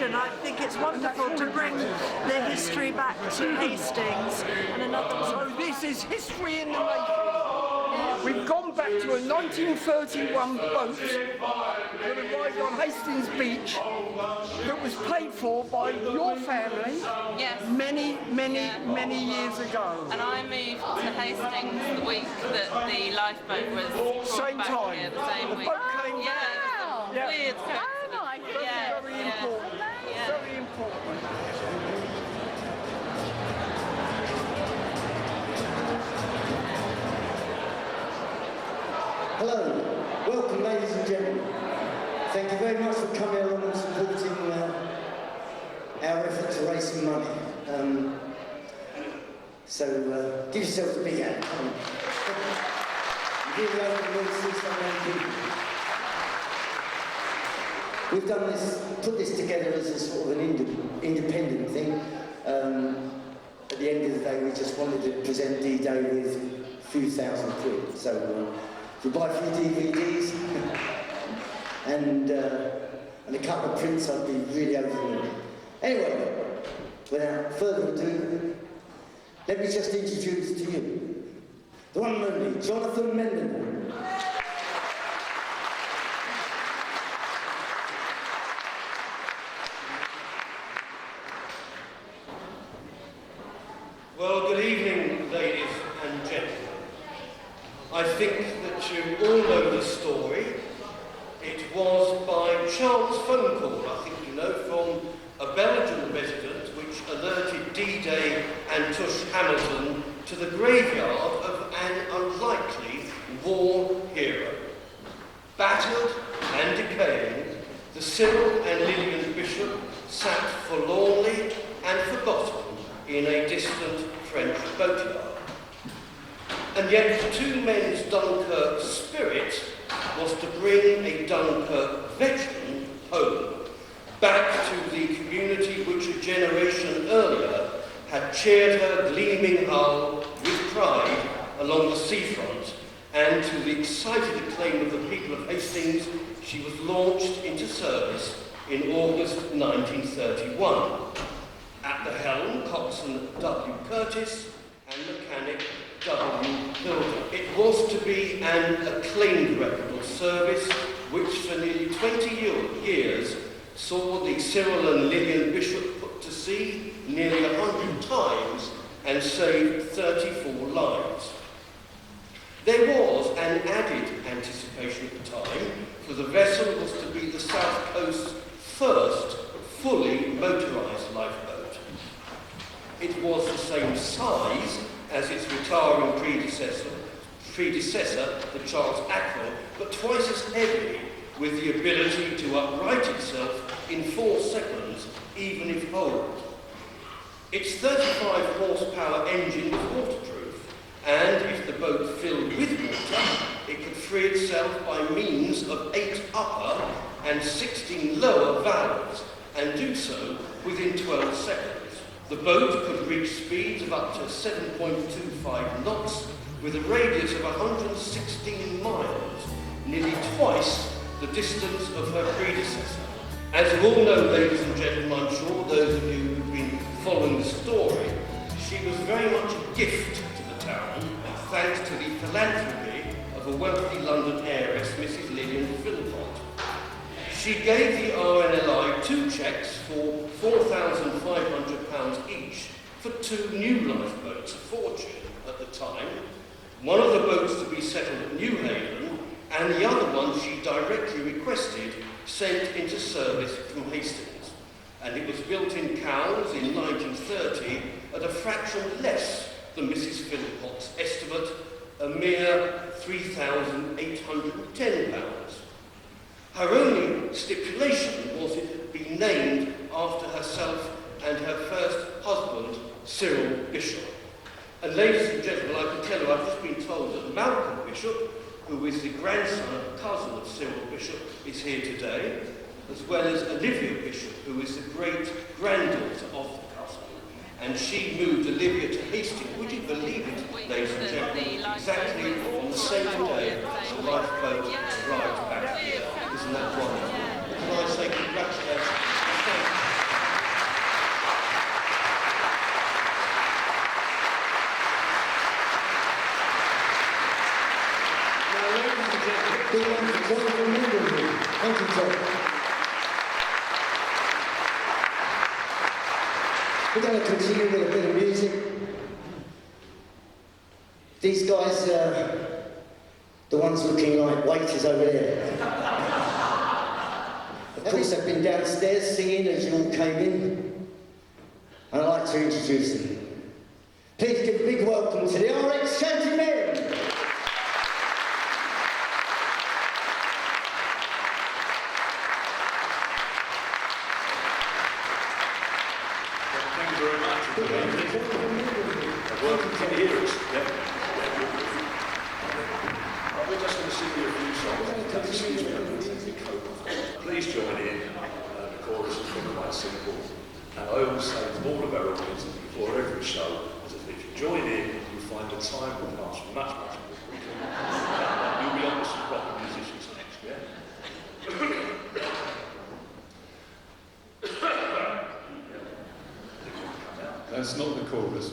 tradition. I think it's wonderful to bring the history back to Hastings. And another. So this is history in the making. We've gone back to a 1931 boat that arrived on Hastings Beach that was paid for by your family many years ago. And I moved to Hastings the week that the lifeboat was Same back time. here, the same week. boat came Yeah, back. it was a weird coincidence. Oh my goodness. Very important. Very important. Hello, welcome ladies and gentlemen. Thank you very much for coming along and supporting our effort to raise some money. So give yourselves a big hand. Come on. Give it over to me, We've done this, put this together as a sort of an independent thing. At the end of the day, we just wanted to present D-Day with a few thousand quid. So if you buy a few DVDs and a couple of prints, I'd be really over the moon. Anyway, without further ado, let me just introduce to you the one and only Jonathan Menden. Well, good evening, ladies and gentlemen. I think that you all know the story. It was by chance phone call, I think you know, from a Belgian resident which alerted D-Day and Tush Hamilton to the graveyard of an unlikely war hero. Battered and decaying, the Cyril and Lilian Bishop sat forlornly and forgotten in a distant French boatyard. And yet the two men's Dunkirk spirit was to bring a Dunkirk veteran home, back to the community which a generation earlier had cheered her gleaming hull with pride along the seafront, and to the excited acclaim of the people of Hastings, she was launched into service in August 1931. At the helm, coxswain W. Curtis and mechanic W. Hilda. It was to be an acclaimed record of service which for nearly 20 years saw the Cyril and Lilian Bishop put to sea nearly 100 times and saved 34 lives. There was an added anticipation at the time, for the vessel was to be the South Coast's first fully motorised lifeboat. It was the same size as its retiring predecessor, the Charles Ackroyd, but twice as heavy, with the ability to upright itself in 4 seconds, even if holed. Its 35 horsepower engine was waterproof, and if the boat filled with water, it could free itself by means of 8 upper and 16 lower valves, and do so within 12 seconds. The boat could reach speeds of up to 7.25 knots with a radius of 116 miles, nearly twice the distance of her predecessor. As you all know, ladies and gentlemen, I'm sure those of you who've been following the story, she was very much a gift to the town, thanks to the philanthropy of a wealthy London heiress, Mrs. Lilian Bishop. She gave the RNLI 2 cheques for £4,500 each for 2 new lifeboats, a fortune at the time. One of the boats to be settled at New Haven, and the other one she directly requested sent into service from Hastings. And it was built in Cowes in 1930 at a fraction less than Mrs. Philpott's estimate, a mere £3,810. Her only stipulation was it be named after herself and her first husband, Cyril Bishop. And ladies and gentlemen, I can tell you, I've just been told that Malcolm Bishop, who is the grandson and cousin of Cyril Bishop, is here today, as well as Olivia Bishop, who is the great-granddaughter of the cousin. And she moved Olivia to Hastings, would you believe it, ladies and gentlemen, exactly on the same day the lifeboat arrived back here. Isn't that wonderful? Can I say congratulations? Big one for John from England. Thank you, John. We're going to continue with a bit of music. These guys, the ones looking like waiters over there. Of course, they've been downstairs singing as you all came in. And I'd like to introduce them. Please give a big welcome to the RX Chanting Men. Thank you very much. Welcome to the hearers. We're just going to sing you a few songs. Excuse me, I'm going to take the coat off. Please join in. The chorus has been quite simple. And I always say to all of our audiences before every show, that if you join in, you'll find the time will pass much, much more quickly. You'll be on with some proper musicians next, yeah? That's not the chorus.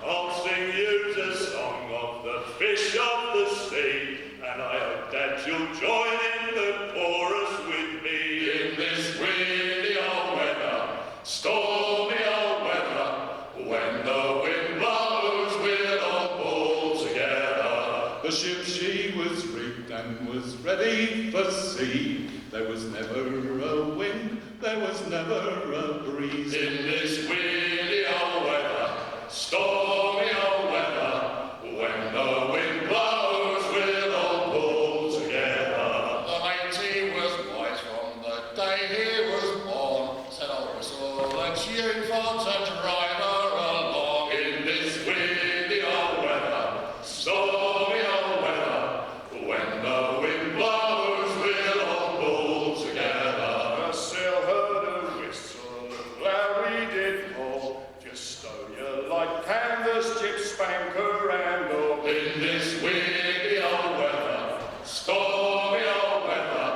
I'll sing you the song of the fish of the sea, and I hope that you'll join in the chorus with me. In this windy old weather, stormy old weather, when the wind blows, we'll all pull together. The ship, she was rigged and was ready for sea. There was never a wind, there was never a breeze. In this windy old weather, stormy old weather, when the wind blows, we'll all pull together. The matey was white from the day he was born, said I'll whistle and tune for to drive her along. In this windy old weather, stormy old weather, when the wind blows, we'll all pull together. The sail heard a whistle, loud we did call, just stow your light canvas, jib spanker and all. In this windy old weather, stormy old weather,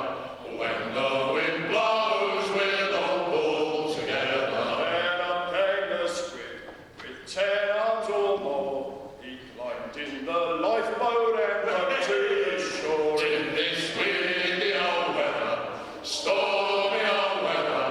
when the wind blows, we'll all pull together. And up came the squid with 10 arms or more. He climbed in the lifeboat and got to the shore. In this windy old weather, stormy old weather,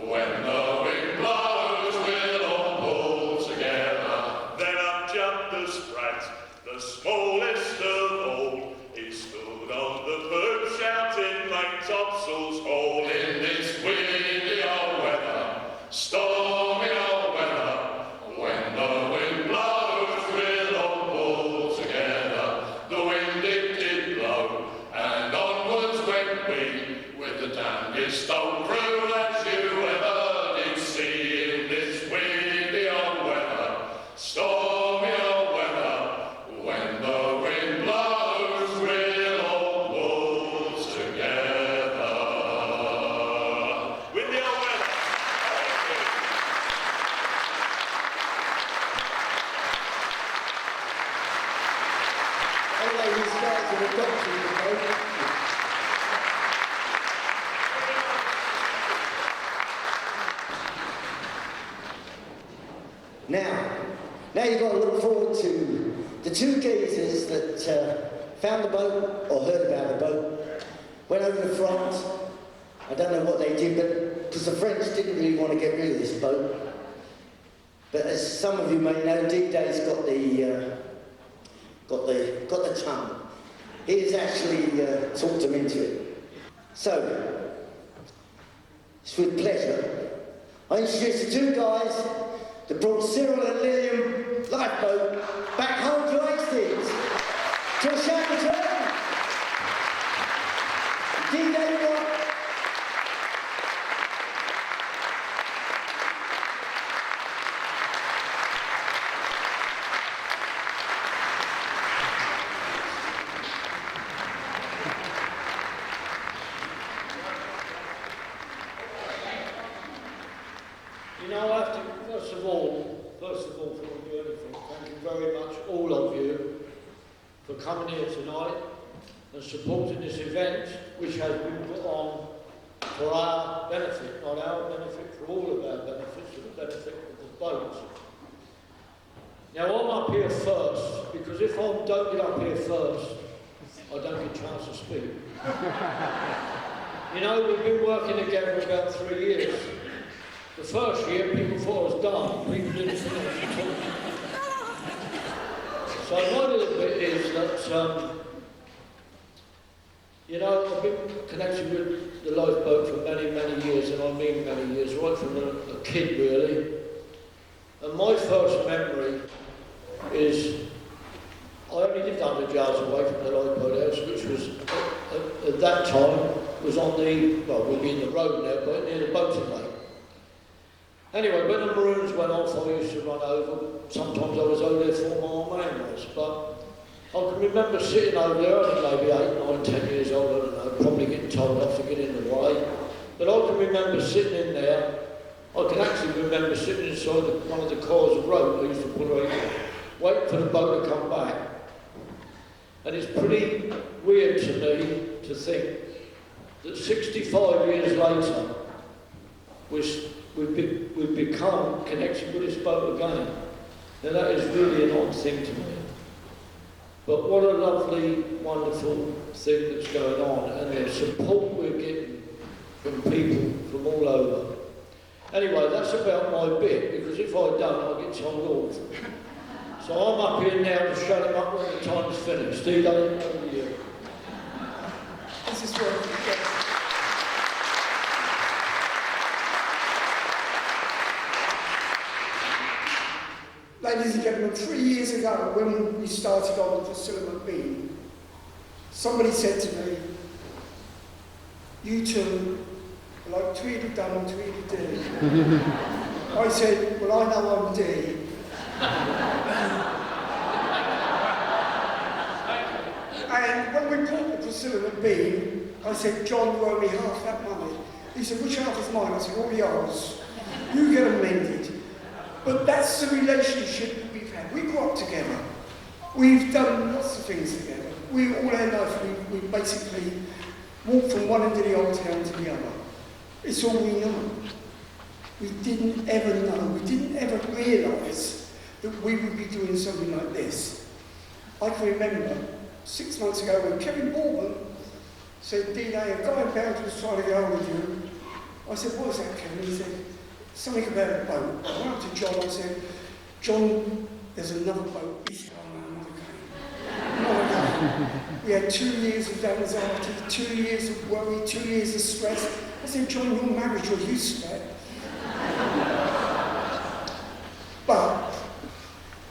when the wind blows, we'll all pull together. Then up jumped the sprat, the smallest of all. He stood on the poop shouting, main topsails haul. In this windy old weather, stormy old weather, when the wind blows, we'll all pull together. The wind it did blow, and onwards went we, with the damnedest old crew as you ever did see. In this windy old weather, stormy old weather, when the wind blows, we'll all pull together. Windy old weather. Anyway, these guys are the doctors, okay? Now you've got to look forward to the two geezers that found the boat, or heard about the boat, went over to France. I don't know what they did, but because the French didn't really want to get rid of this boat. But as some of you may know, D-Day's got the tongue. He has actually talked them into it. So, it's with pleasure I introduce the two guys that brought Cyril and Lilian Lifeboat back home to Hastings to a shout return. D-Day one. You know, I have to, first of all, before we do anything, thank you very much, all of you, for coming here tonight and supporting this event, which has been put on for our benefit, not our benefit, for all of our benefit, for the benefit of the boat. Now, I'm up here first, because if I don't get up here first, I don't get a chance to speak. You know, we've been working together about 3 years. The first year, people thought I was done. People didn't think I was talking. So my little bit is that, you know, I've been connected with the lifeboat for many, many years, and I mean many years, right from a kid really. And my first memory is, I only lived 100 yards away from the lifeboat house, which was, at that time, was on the, well, we'd be in the road now, but near the boating lake. Anyway, when the Maroons went off, I used to run over. Sometimes I was over there 4 mile man was, but I can remember sitting over there, I think maybe 8, 9, 10 years old, I don't know, probably getting told off to get in the way. But I can remember sitting in there, I can actually remember sitting inside one of the cars of rope I used to pull over, waiting for the boat to come back. And it's pretty weird to me to think that 65 years later, we've become connected with this boat again. Now that is really an odd thing to me. But what a lovely, wonderful thing that's going on, and the support we're getting from people from all over. Anyway, that's about my bit, because if I don't, I'll get told off. So I'm up here now to shut him up when the time's finished. Steve, over to you. This is what we get. Ladies and gentlemen, 3 years ago, when we started on the Cyril and Lilian, somebody said to me, "You two are like Tweedledum and Tweedledee." I said, "Well, I know I'm D." And when we bought the Cyril and Lilian, I said, "John, you owe me half that money." He said, "Which half is mine?" I said, "All yours. You get amended." But that's the relationship that we've had. We grew up together. We've done lots of things together. We all our life, we basically walked from one end of the old town to the other. It's all we know. We didn't ever know, we didn't ever realise that we would be doing something like this. I can remember 6 months ago when Kevin Baldwin said, "D-Day, a guy in Belgium was trying to get hold of you." I said, "What was that, Kevin?" He said, "Something about a boat." I went up to John, I said, "John, there's another boat." He said, "Oh no, not again. We had 2 years of anxiety, 2 years of worry, 2 years of stress. I said, "John, your marriage was used to that." But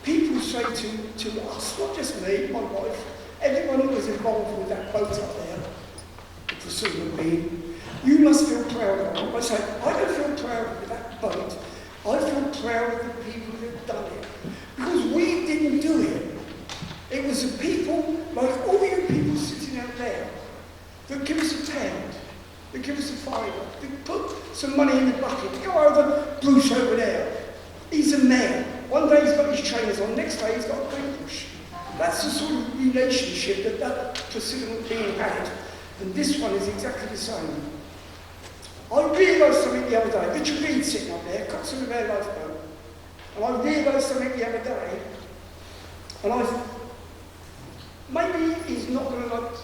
people say to us, not just me, my wife, everyone who was involved with that boat up there, the Cyril and Lilian, you must feel proud of them. I say, I don't feel proud of that boat. I feel proud of the people who've done it. Because we didn't do it. It was the people, like all you people sitting out there, that give us a pound, that give us a fiver, that put some money in the bucket. Go over, Bruce over there. He's a man. One day he's got his trainers on, next day he's got a paintbrush. That's the sort of relationship that Cyril and Lilian had. And this one is exactly the same. I realised something the other day. Richard Reed sitting up there, coxswain of our lifeboat. And I realised something the other day. And maybe he's not going to like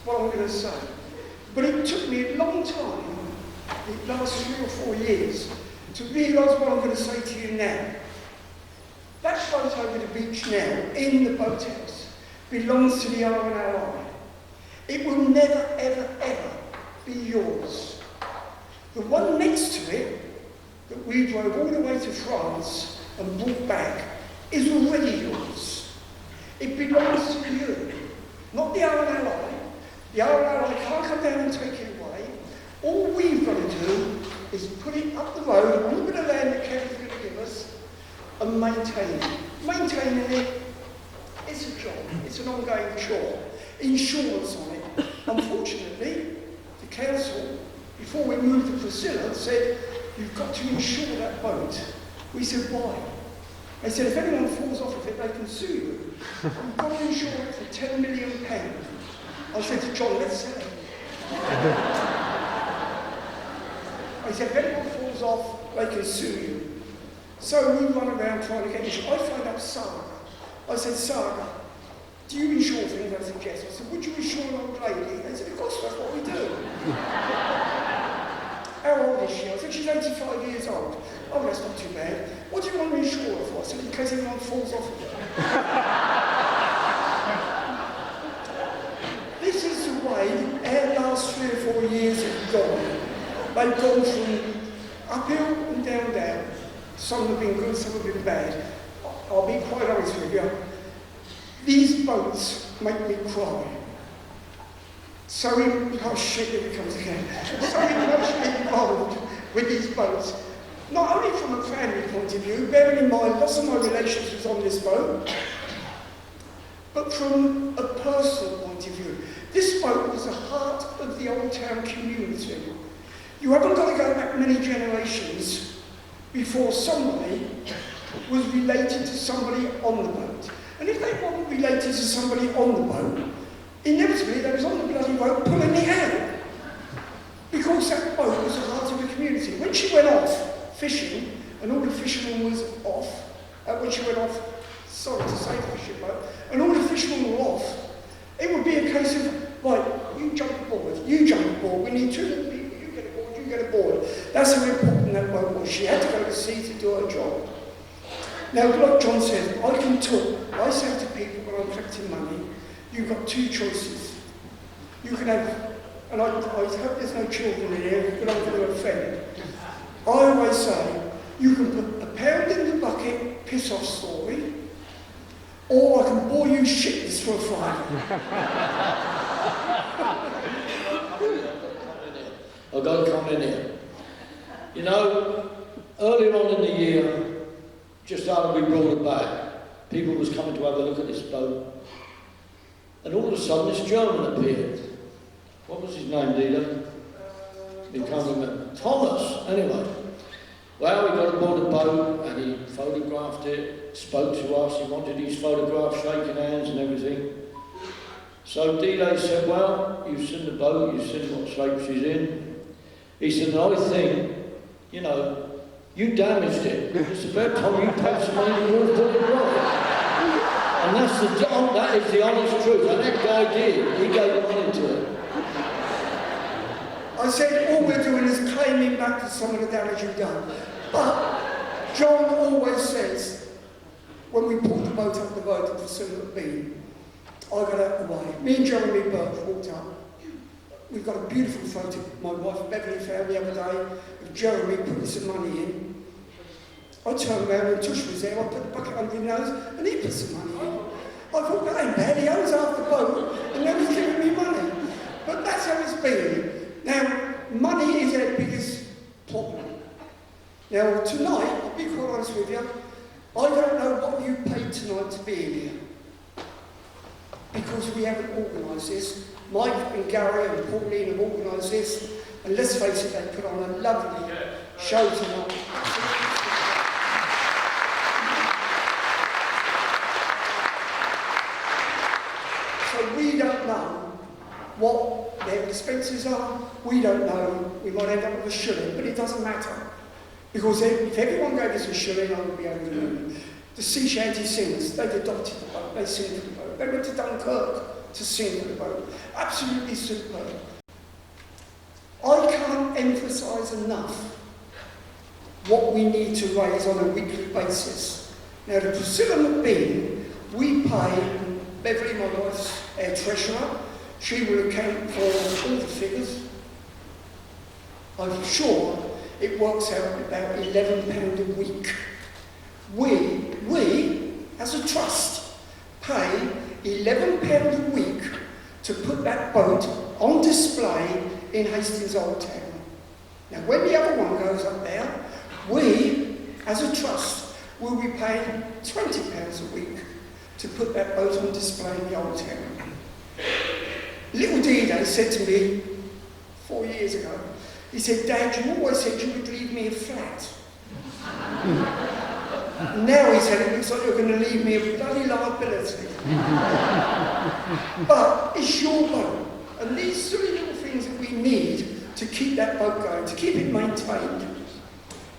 what I'm going to say. But it took me a long time, the last 3 or 4 years, to realise what I'm going to say to you now. That boat over the beach now, in the boathouse, belongs to the R&LI. It will never, ever, ever be yours. The one next to it, that we drove all the way to France and brought back, is already yours. It belongs to you, not the R&LI. The R&LI can't come down and take it away. All we've got to do is put it up the road, on the bit of land that Kevin's going to give us, and maintain it. Maintaining it, it's a job, it's an ongoing chore. Insurance on it. Unfortunately, the council, before we moved to Priscilla, said, "You've got to insure that boat." We said, "Why?" They said, "If anyone falls off of it, they can sue you. You've got to insure it for £10 million. I said to John, "Let's sell it." I said, "If anyone falls off, they can sue you." So we run around trying to get insurance. I phoned up Saga. I said, "Saga, do you insure things? I said, yes. I said, would you insure an old lady? They said, of course, that's what we do. How old is she? I said, she's 85 years old. Oh, that's not too bad. What do you want to insure her for? I said, in case anyone falls off of it. This is the way our last 3 or 4 years have gone. They've gone from uphill and down. Some have been good, some have been bad. I'll be quite honest with you. These boats make me cry. So oh shit, here it comes again. So emotionally involved with these boats. Not only from a family point of view, bearing in mind lots of my relationships on this boat, but from a personal point of view. This boat was the heart of the Old Town community. You haven't got to go back many generations before somebody was related to somebody on the boat. And if they weren't related to somebody on the boat, inevitably they was on the bloody boat pulling it out. Because that boat was the heart of the community. When she went off fishing, and all the fishermen was off, when she went off, sorry to say fishing boat, and all the fishermen were off, it would be a case of, right, you jump aboard, we need 2 little people, you get aboard. That's how important that boat was. She had to go to sea to do her job. Now, like John said, I can talk. I say to people when I'm collecting money, you've got 2 choices. You can have, and I hope there's no children in here, but I'm going to offend. I always say, you can put £1 in the bucket, piss off story, or I can bore you shitless for a Friday. I've got to come in here. You know, earlier on in the year, just after we brought it back, people was coming to have a look at this boat, and all of a sudden this German appeared. What was his name, Dina? He can't remember. Thomas, anyway. Well, we got aboard the boat, and he photographed it, spoke to us, he wanted his photograph, shaking hands and everything. So D-Day said, well, you've seen the boat, you've seen what shape she's in. He said, I think, you know, you damaged it. It's about time you paid some money to put it right. And that is the honest truth. And that guy did. He gave money to it. I said all we're doing is claiming back to some of the damage you've done. But John always says, when we pulled the boat up the boat at the Cyril Bean, I got out of the way. Me and Jeremy Burke walked up. We've got a beautiful photo my wife Beverly found the other day of Jeremy putting some money in. I turned around and Tush was there, I put the bucket under his nose and he put some money in. I thought, that ain't bad, he owns half the boat and now he's giving me money. But that's how it's been. Now, money is our biggest problem. Now, tonight, I'll be quite honest with you, I don't know what you paid tonight to be in here. Because we haven't organised this. Mike and Gary and Pauline have organised this, and let's face it, they put on a lovely show tonight. So we don't know what their expenses are, we don't know, we might end up with a shilling, but it doesn't matter. Because if everyone gave us a shilling, I would be able to remember. The sea shanty singers, they've adopted the boat, they sing for the boat. They went to Dunkirk to sing for the boat. Absolutely superb. I can't emphasise enough what we need to raise on a weekly basis. Now, the Priscilla McBean, we pay Beverly, my wife's our treasurer. She will account for all the figures. I'm sure it works out about £11 a week. We, as a trust, pay £11 a week to put that boat on display in Hastings Old Town. Now, when the other one goes up there, we, as a trust, will be paying £20 a week to put that boat on display in the Old Town. Little D-Day said to me 4 years ago, he said, Dad, you always said you would leave me a flat. Now he said, it looks like you're going to leave me a bloody liability. But it's your boat. And these silly little things that we need to keep that boat going, to keep it maintained.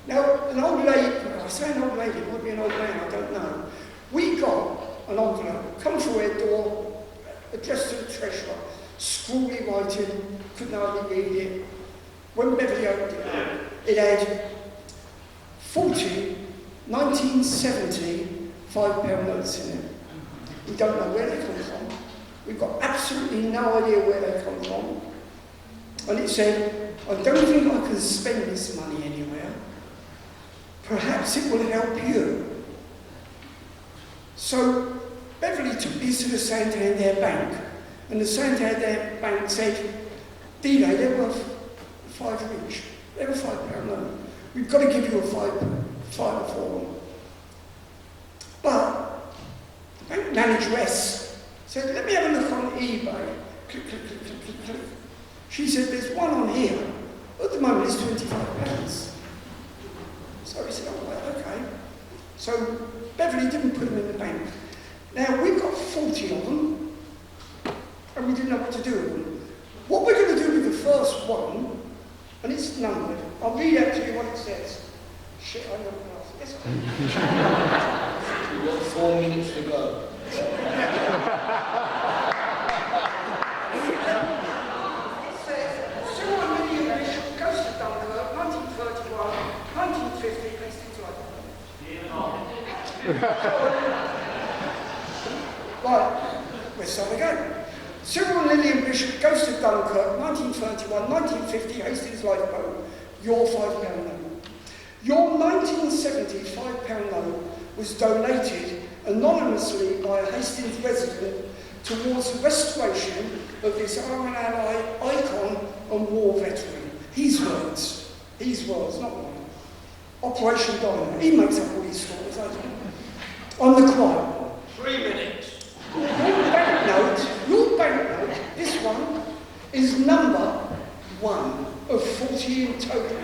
Now, an old lady, I say an old lady, it might be an old man, I don't know. We got an envelope, come through our door addressed to the treasurer, scrawly writing, couldn't hardly read it. When Beverly opened it up, it had 40 1970 £5 notes in it. We don't know where they come from. We've got absolutely no idea where they come from. And it said, I don't think I can spend this money anywhere. Perhaps it will help you. So Beverly took these to the Santander Bank, and the Santander Bank said, D-Day, they're worth 5 each. They're a £5 note. We've got to give you a five for them. But the bank manageress said, let me have a look on eBay. Click, click, click, click, click, click. She said, there's one on here. At the moment, it's £25. So he said, oh, well, okay. So Beverly didn't put them in the bank. Now, we've got 40 of them, and we didn't know what to do with them. What we're going to do with the first one, and it's numbered, I'll read out to you what it says. Shit, I know what else. Yes, You've got 4 minutes to go. It says, Cyril and Lilian Bishop, Ghost of Dunkirk, 1931, 1950, Hastings Lifeboat. Right, we're starting again. Cyril and Lilian Bishop, Ghost of Dunkirk, 1931, 1950, Hastings Lifeboat, your £5 note. Your 1970 £5 note was donated anonymously by a Hastings resident towards the restoration of this Army Ally icon and war veteran. His words, not mine. Operation Dynamite. He makes up all these stories, I don't. On the quiet one. 3 minutes. Your banknote, this one, is number 1 of 40 in total.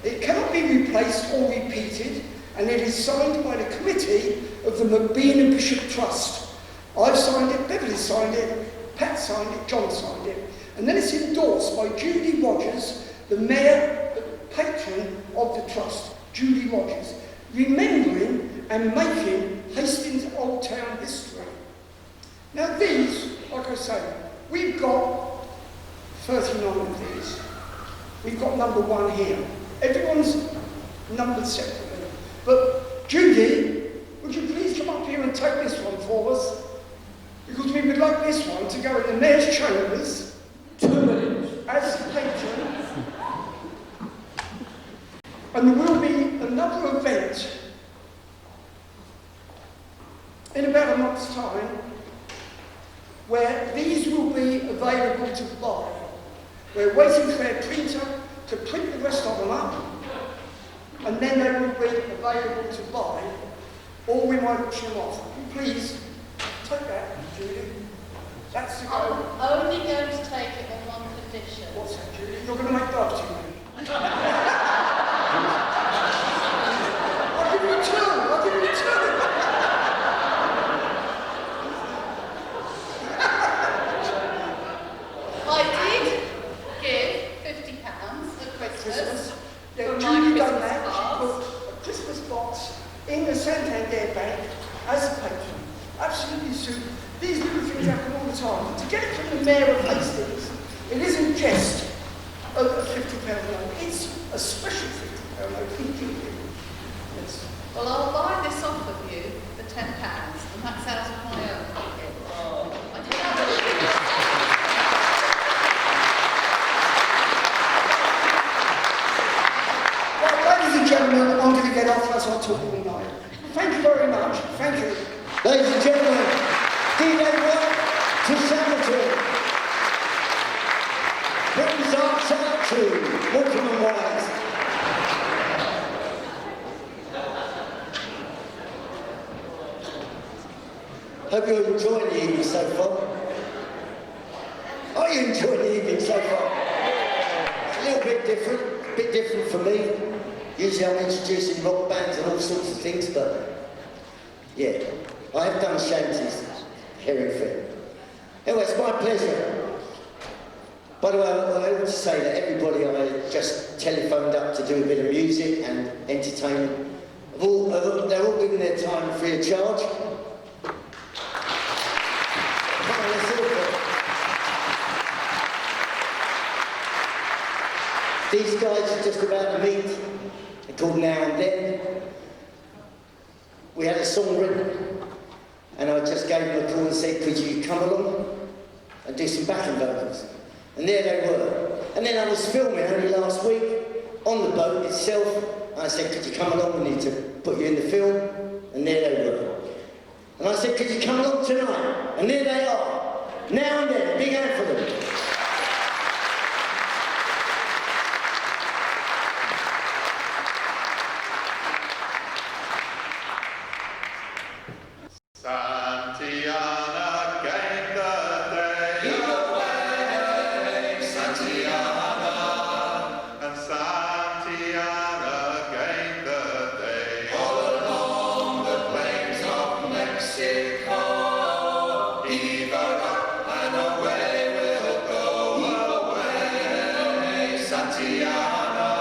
It cannot be replaced or repeated, and it is signed by the committee of the McBean and Bishop Trust. I've signed it, Beverly signed it, Pat signed it, John signed it. And then it's endorsed by Judy Rogers, the mayor, the patron of the trust, Judy Rogers, remembering and making Hastings Old Town history. Now these, like I say, we've got 39 of these. We've got number 1 here. Everyone's numbered separately. But Judy, would you please come up here and take this one for us? Because we would like this one to go in the mayor's chambers 2 minutes. as patron. And there will be another event in about a month's time where these will be available to buy. We're waiting for our printer to print the rest of them up, and then they will be available to buy, or we might auction them off. Please, take that, Judy. That's the I'm go. only going to take it on one condition. What's that, Judy? You're going to make love to me. I'll give you 2. I'll give you 2. I did give £50 at Christmas. Yeah, for Judy my done Christmas that. cards. She put a Christmas box in the Santander Bank as a patron. Absolutely super. These little things happen all the time. To get it from the Mayor of Hastings, it isn't just a £50 note. It's a special £50 note. Yes. Well, I'll buy this off of you for £10, and that's out of my own pocket. I did have Well, ladies and gentlemen, I'm going to get off as I talk all night. Thank you very much. Thank you. Ladies and gentlemen, D-Day work to Saboteur. Britain's Arts Out to Waltham and Wise. Hope you're enjoying the evening so far. Are you enjoying the evening so far? It's a little bit different for me. Usually I'm introducing rock bands and all sorts of things, but yeah, I have done shanties here in Fair. Anyway, it's my pleasure. By the way, I want to say that everybody I just telephoned up to do a bit of music and entertainment, they're all giving their time free of charge. Come on, let's all These guys are just about to meet. They're called Now and Then. We had a song written, and I just gave them a call and said, could you come along and do some backing vocals? And there they were. And then I was filming only last week on the boat itself. And I said, could you come along? We need to put you in the film. And there they were. And I said, could you come along tonight? And there they are. Now and Then. Big hand for them. Santiana gained the day away, Santiana, and Santiana gained the day all along the plains of Mexico. Heave her up and away we'll go away, Santiana.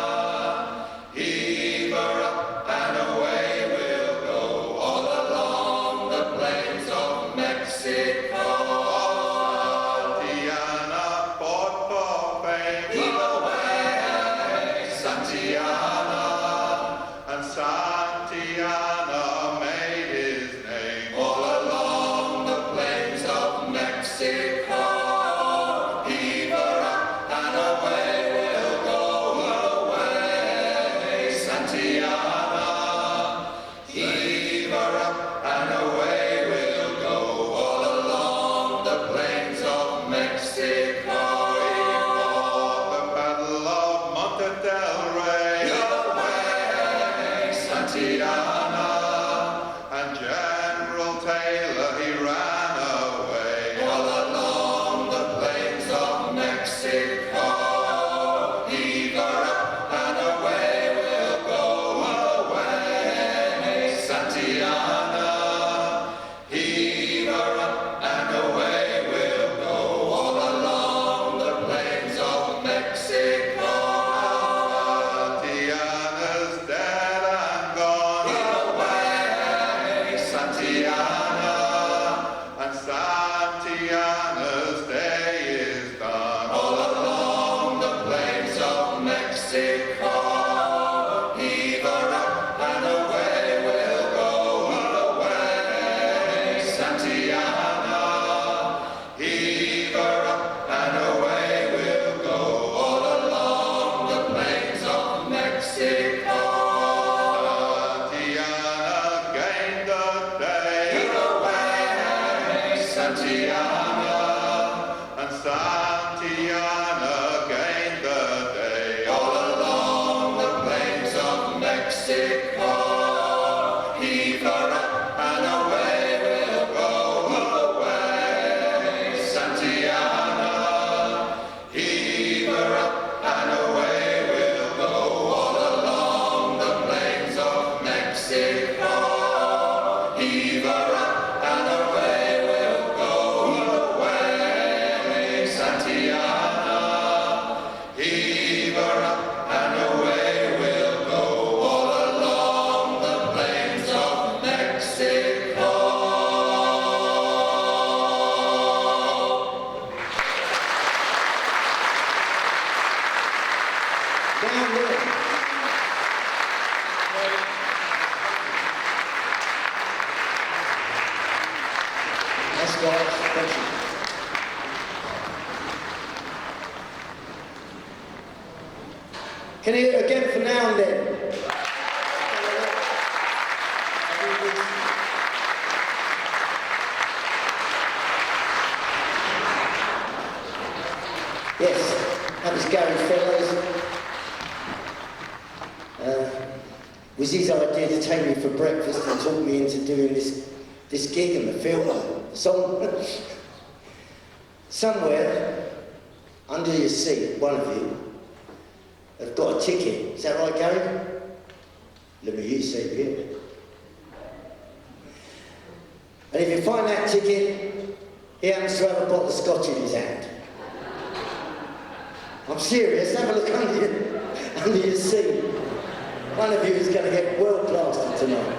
Heave her up and away we'll go all along the plains of Mexico. Santiana fought for fame. Heave away, Santiana. And Santiana made his name all along the plains of Mexico. Heave her up and away we'll go away, Santiana. Heave her up and away we'll go all along the plains of Mexico. We fought the Battle of Monte del Rey. Away, Santiana. And General Taylor, he ran away all along the plains of Mexico. Heave her up and away we'll go away, Santiana. Heave her up and away we'll go all along the plains of Mexico. Santiana's dead and gone. Heave away, Santiana. And Santiana's day is done all along the plains of Mexico. Heave her up and away we'll go away, Santiana. Heave her up and away we'll go all along the plains of Mexico. Santiana gained the day. Heave away, Santiana. And Santiana gained the day all along the plains of Mexico. Heave her up and away we'll go away, Santiana. Heave her up and away we'll go all along the plains of Mexico. Heave her up and away we'll go away, Santiana. Heave her up and away we'll go all along the plains of Mexico. Down there. That's guys. Thank you. Can you hear it again for Now and Then? Yes, that was Gary Fellows. It was his idea to take me for breakfast and talk me into doing this gig and the film, the song. Somewhere under your seat, one of you have got a ticket. Is that right, Gary? Let me use it here. And if you find that ticket, he happens to have a bottle of scotch in his hand. I'm serious, have a look under your seat. One of you is going to get well plastered tonight.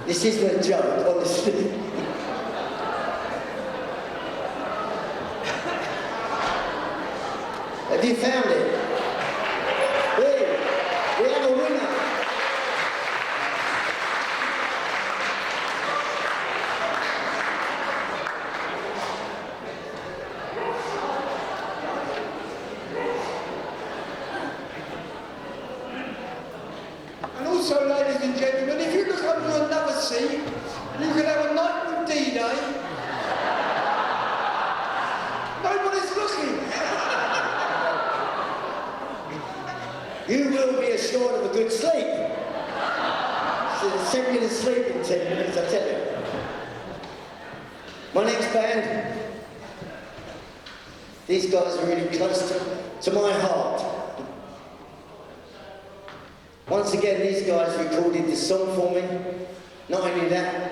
This isn't a joke, honestly. Have you found it? Hey, we have a winner. And also, ladies and gentlemen, if you look under another seat, you can have a night with D-Day. Nobody's looking. You will be assured of a good sleep. So send you to sleep in 10 minutes, I tell you. My next band, these guys are really close to my heart. Once again, these guys recorded this song for me. Not only that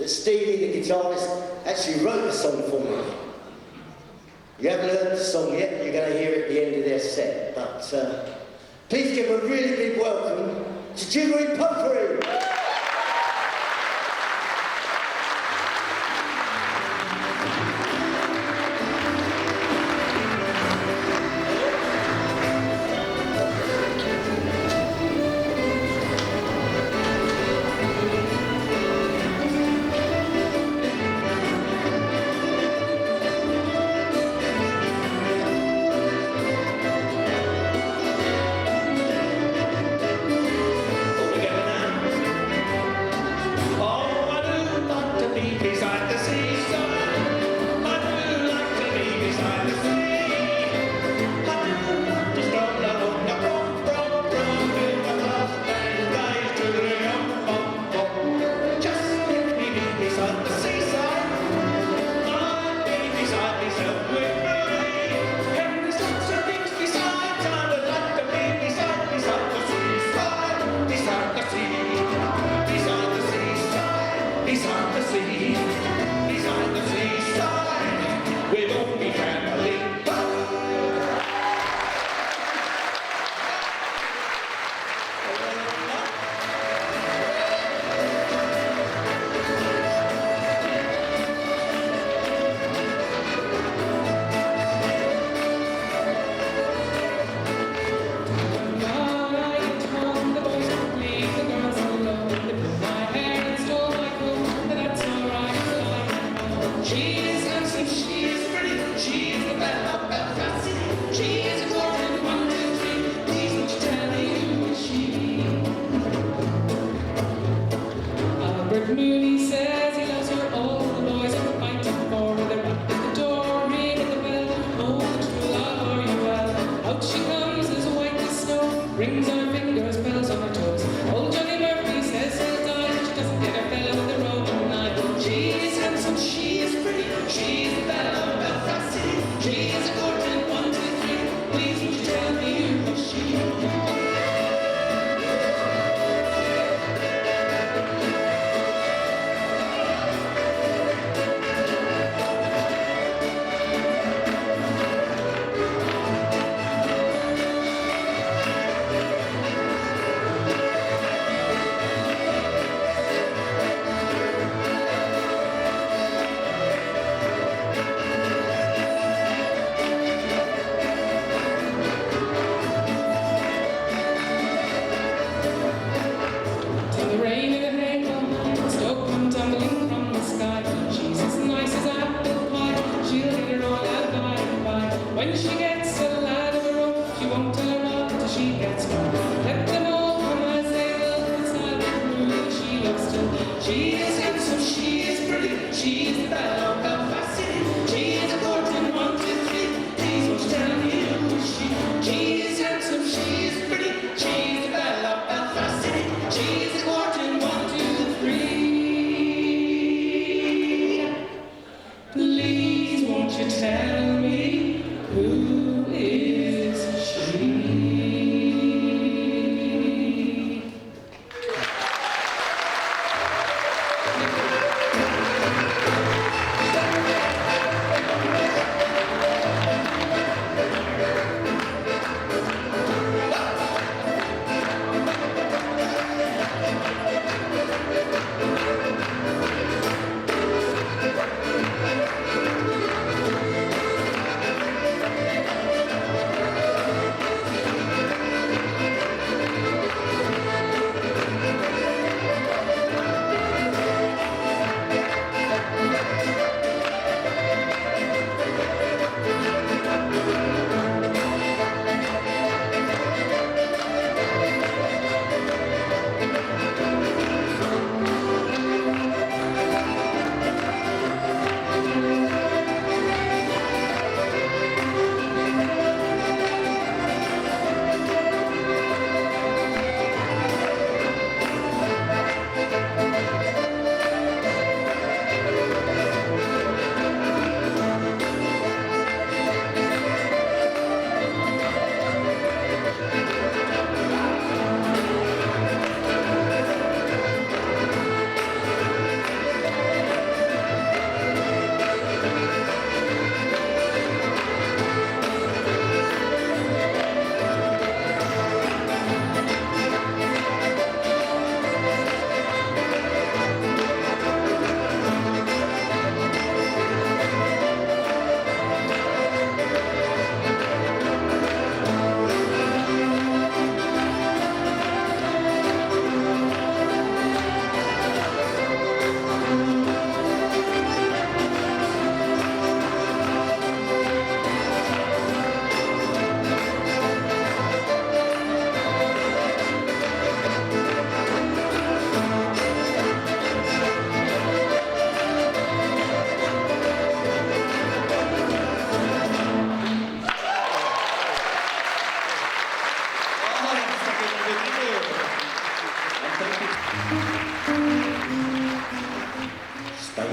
Stevie, the guitarist, actually wrote the song for me. You haven't heard the song yet, you're going to hear it at the end of their set. But please give a really big welcome to Jiggery Pokery.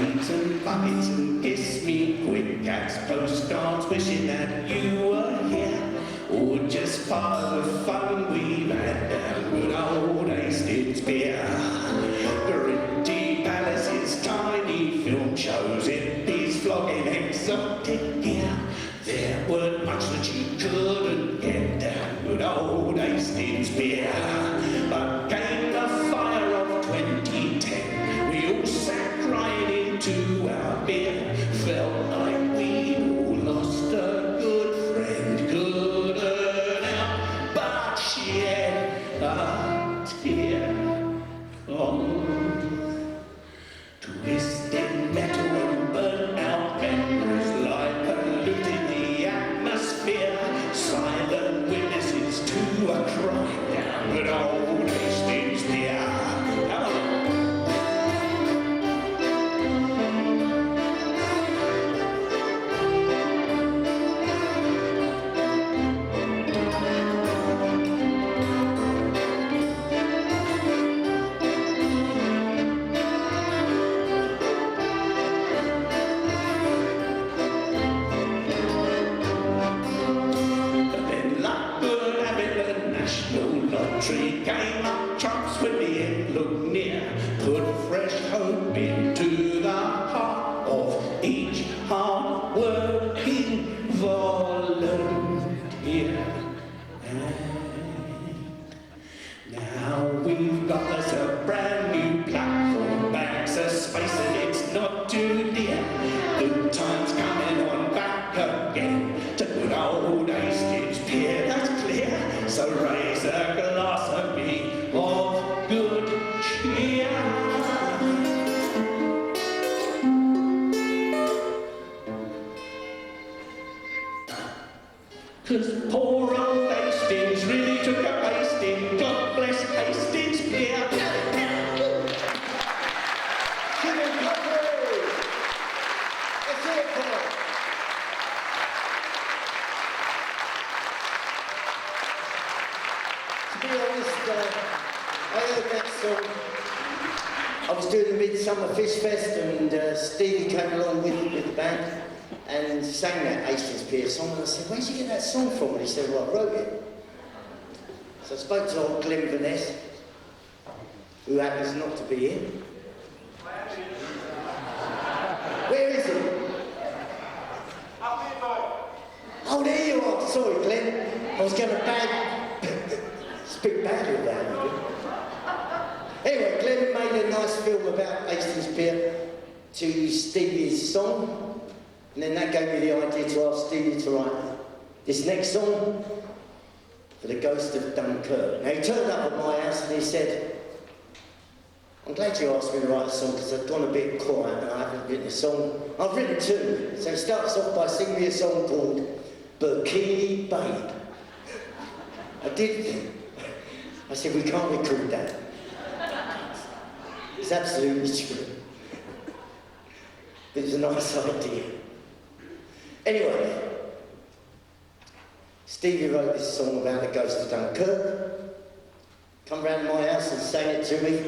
spades and buckets and kiss me quick as postcards wishing that you were here. Or just part of the fun we've had down good old Hastings Pier. Gritty palaces, tiny film shows, hippies flogging exotic gear. There weren't much that you couldn't get down good old Hastings Pier. But came the fire of 2010, we all sat crying into our beer. Felt like we all lost a good friend, couldn't help but shed a tear. Oh, twisted metal and burnt out memories lie polluting the atmosphere. Silent witnesses to a crime down good old Hastings Pier. Come on. Tree came up trumps when the end looked near, put fresh hope into the heart of each hard-working volunteer. And now we've got us a brand new platform, bags of space and it's not too dear. Good times coming on back again to good old Hastings Pier, that's clear. So raise a glass of me of good cheer. 'Cause poor old Hastings really took a pasting. God bless Hastings Pier. I heard that song. I was doing the Midsummer Fish Fest and Stevie came along with the band and sang that Hastings Pier song, and I said, where'd you get that song from? And he said, well, I wrote it. So I spoke to old Glenn Vaness, who happens not to be here. Where is he? Oh, there you are. Sorry, Glenn. I was going to speak badly about you. Anyway, Glenn made a nice film about Hastings Pier to Stevie's song, and then that gave me the idea to ask Stevie to write this next song for the Ghost of Dunkirk. Now, he turned up at my house and he said, I'm glad you asked me to write a song because I've gone a bit quiet and I haven't written a song. I've written two. So he starts off by singing me a song called Bikini Babe. I did. I said, we can't record that. It's absolutely true. It was a nice idea. Anyway, Stevie wrote this song about the Ghost of Dunkirk, come round to my house and sang it to me.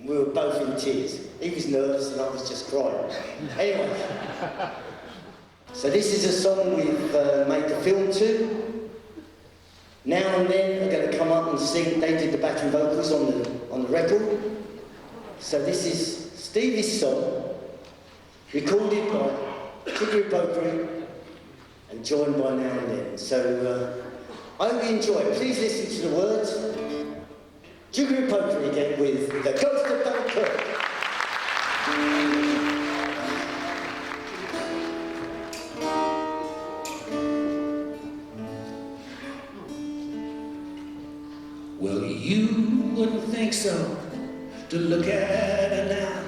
We were both in tears. He was nervous and I was just crying. Anyway, so this is a song we've made the film to. Now and then they're going to come up and sing. They did the backing vocals on the record. So this is Stevie's song, recorded by Tiggery Pokery and joined by Now and Then. So I hope you enjoy it. Please listen to the words. Tiggery Pokery again with The Ghost of Dunkirk. Well, you wouldn't think so to look at her now,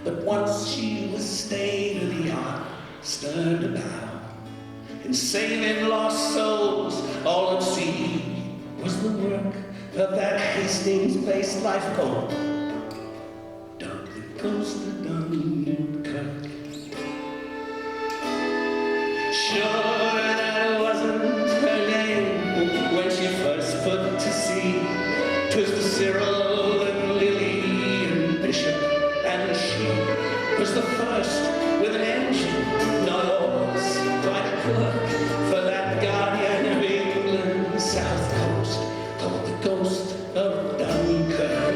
but once she was state of the art, stern to bow, in saving lost souls all at sea was the work of that Hastings-based lifeboat, down the coast of Dunkirk. Sure, that wasn't her name when she first put to sea. 'Twas the Cyril and Lilian Bishop, and she was the first first with an engine, not oars, quite a quirk for that guardian of England's south coast, called the Ghost of Dunkirk.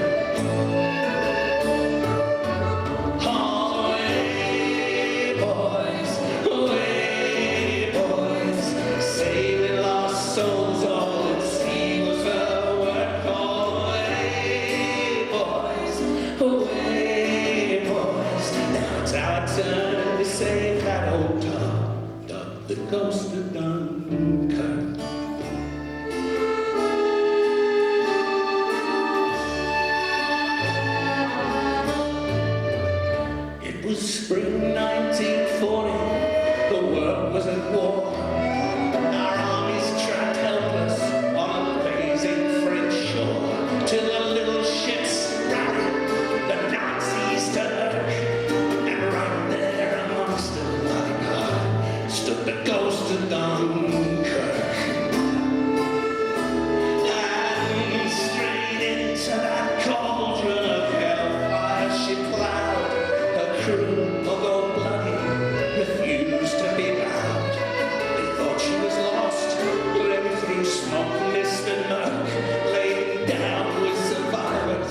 Away, boys, saving lost souls, all at sea was her work. Away, boys, now it's our turn to save that old town, dubbed the Ghost of Dunkirk. It was spring 1940, the world was at war. Our armies trapped helpless on a blazing French shore, till the little ships rallied the Nazis to irk, and right there amongst them, like her, stood the Ghost of Dunkirk. And straight into that cauldron of hellfire she plowed. Her crew, although bloody, refused to be bound. They thought she was lost, led through smoke, mist and murk, laid down with survivors,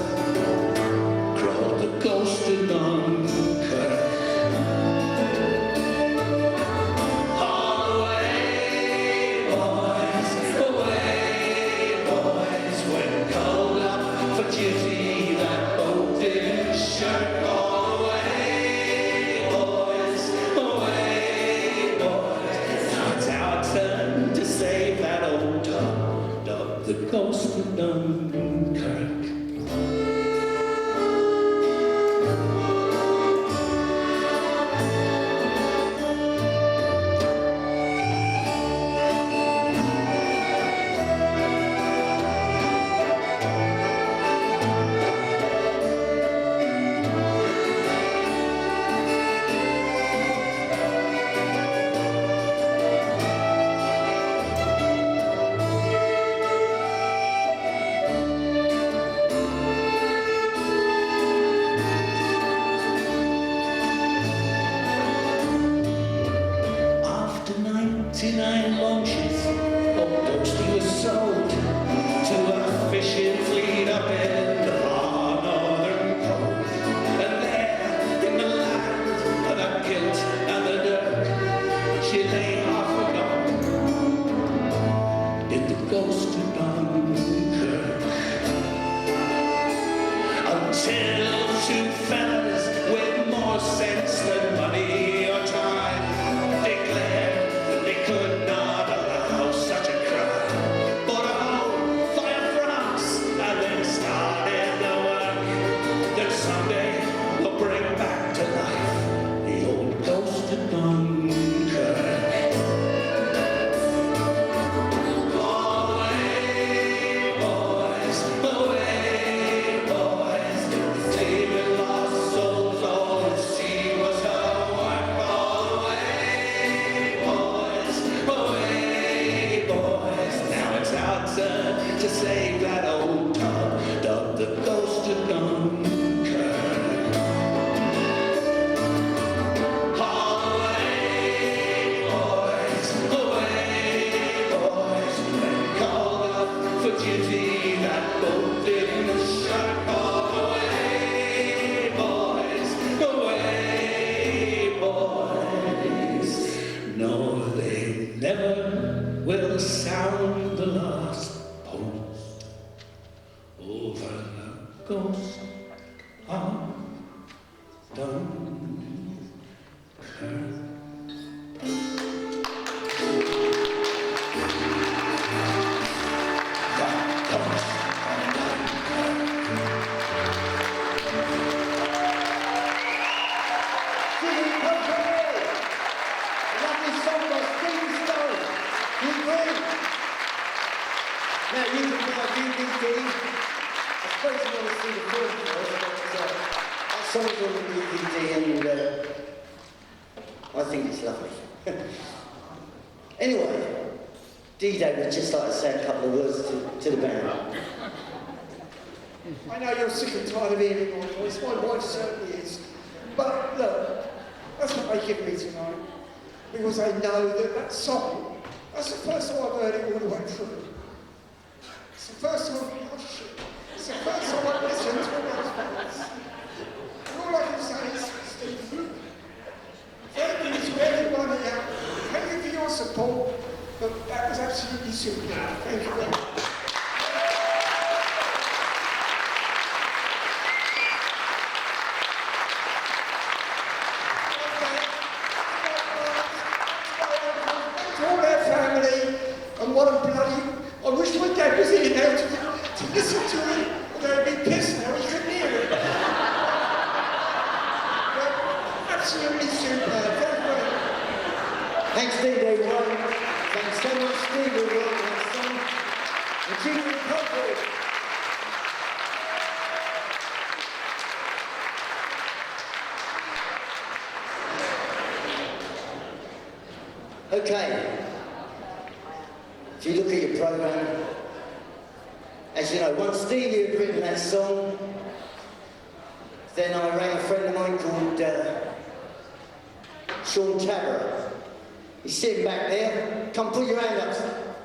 crawled the Ghost of Dunkirk. Away, boys, when called up for duty, that boat didn't shirk. Away, boys, now it's our turn to save that old town, dubbed the Ghost of Dunkirk. After 99 launches, old Ghosty was sold to a fishing fleet up in the far northern coast. And there, in the land of the guilt and the dirt, she lay half forgotten in the Ghost of Dunkirk. Until two fellas with more sense than money or time declared that they could not allow such a crime, but fire France, and then started the work that someday will bring back to life the old Ghost of Dunkirk. Away, boys, saving lost souls, all at sea was her work. Away, boys, now it's our turn to save that old town, dubbed the Ghost of Dunkirk. Away, boys, when called up for duty, that boat didn't shirk. Away, boys, no, they never will sound the last post over the Ghost of Dunkirk. Now, you can buy a DVD. I suppose you want to see the film first, but that song's on the DVD and I think it's lovely. Anyway, D-Day would just like to say a couple of words to the band. I know you're sick and tired of hearing my voice. My wife certainly is. But look, they give me tonight, because I know that that song, that's the first time I've heard it all the way through. It's the first time, oh shit, it's the first time I've listened to those songs. And all I can say is, Steve, thank you to everyone here, thank you for your support, but that was absolutely super. Thank you very much. And what a bloody... I wish my dad was here now to listen to it, and they'd be pissed now, he couldn't hear it. But absolutely superb, very well. Thanks, Steve, everyone. Thanks so much, Steve, everyone. Thanks so much. And keep it comfortable. Okay. If you look at your programme, as you know, once Stevie had written that song, then I rang a friend of mine called Sean Tabber. He's sitting back there. Come put your hand up.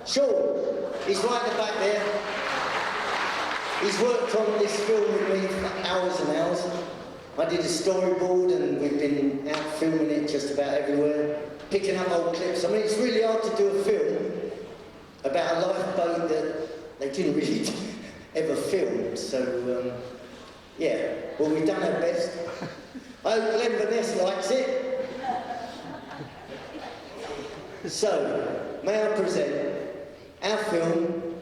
Sean, he's right at the back there. He's worked on this film with me for hours and hours. I did a storyboard and we've been out filming it just about everywhere, picking up old clips. I mean, it's really hard to do a film about a lifeboat that they didn't really ever film. So, yeah, well, we've done our best. I hope Glenn Vaness likes it. So, may I present our film,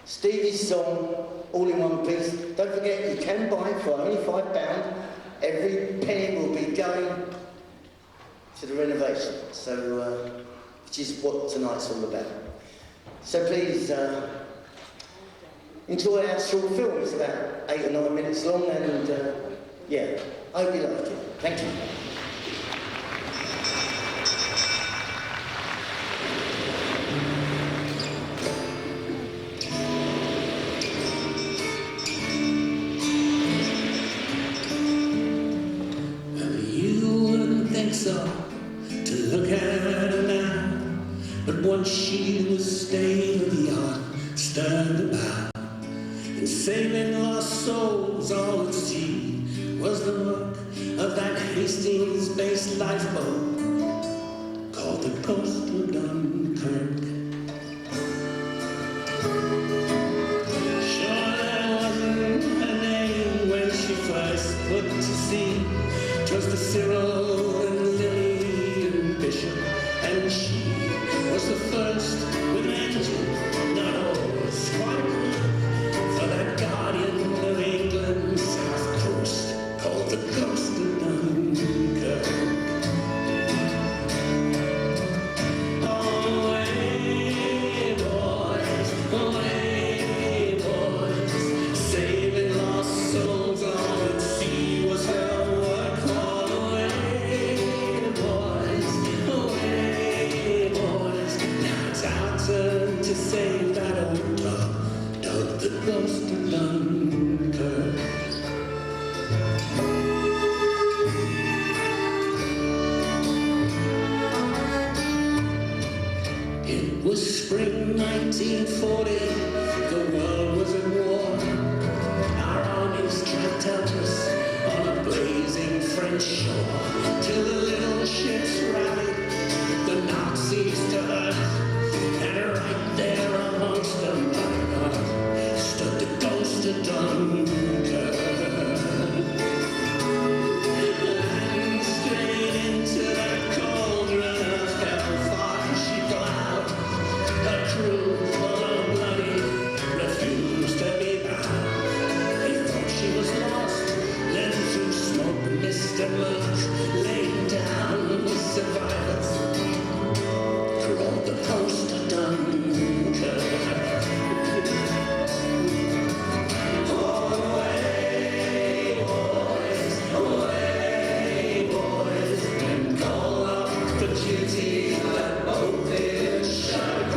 Stevie's song, all in one piece. Don't forget, you can buy it for only £5. Every penny will be going to the renovation. So, which is what tonight's all about. So please enjoy our short film. It's about 8 or 9 minutes long, and yeah, I hope you like it. Thank you. You wouldn't think so to look at her now. But once she was state-of-the-art, stirred about, and saving lost souls, all at sea was the work of that Hastings-based lifeboat called the GHOST of Dunkirk. Sure, that wasn't her name when she first put to sea. 'Twas the Cyril and Lilian Bishop, and she was the first with an engine, not always quite for that guardian of England's south coast called the GHOST of Dunkirk. Away, boys, saving lost souls on at sea was her work. Away, boys, now it's our turn to save that old dog, the GHOST of Dunkirk. It was spring 1940, the world was at war. Our armies trapped helpless on a blazing French shore, till the little ships rallied the Nazis to earth, and right there amongst them stood the GHOST of Dunkirk. And straight into that cauldron of hellfire she plowed. Her crew, although bloody, refused to be bound. They thought she was lost, then through smoke, mist and murk, laid down with survivors, crawled the GHOST of Dunkirk. Away, boys, and call up the duty that boat did shine.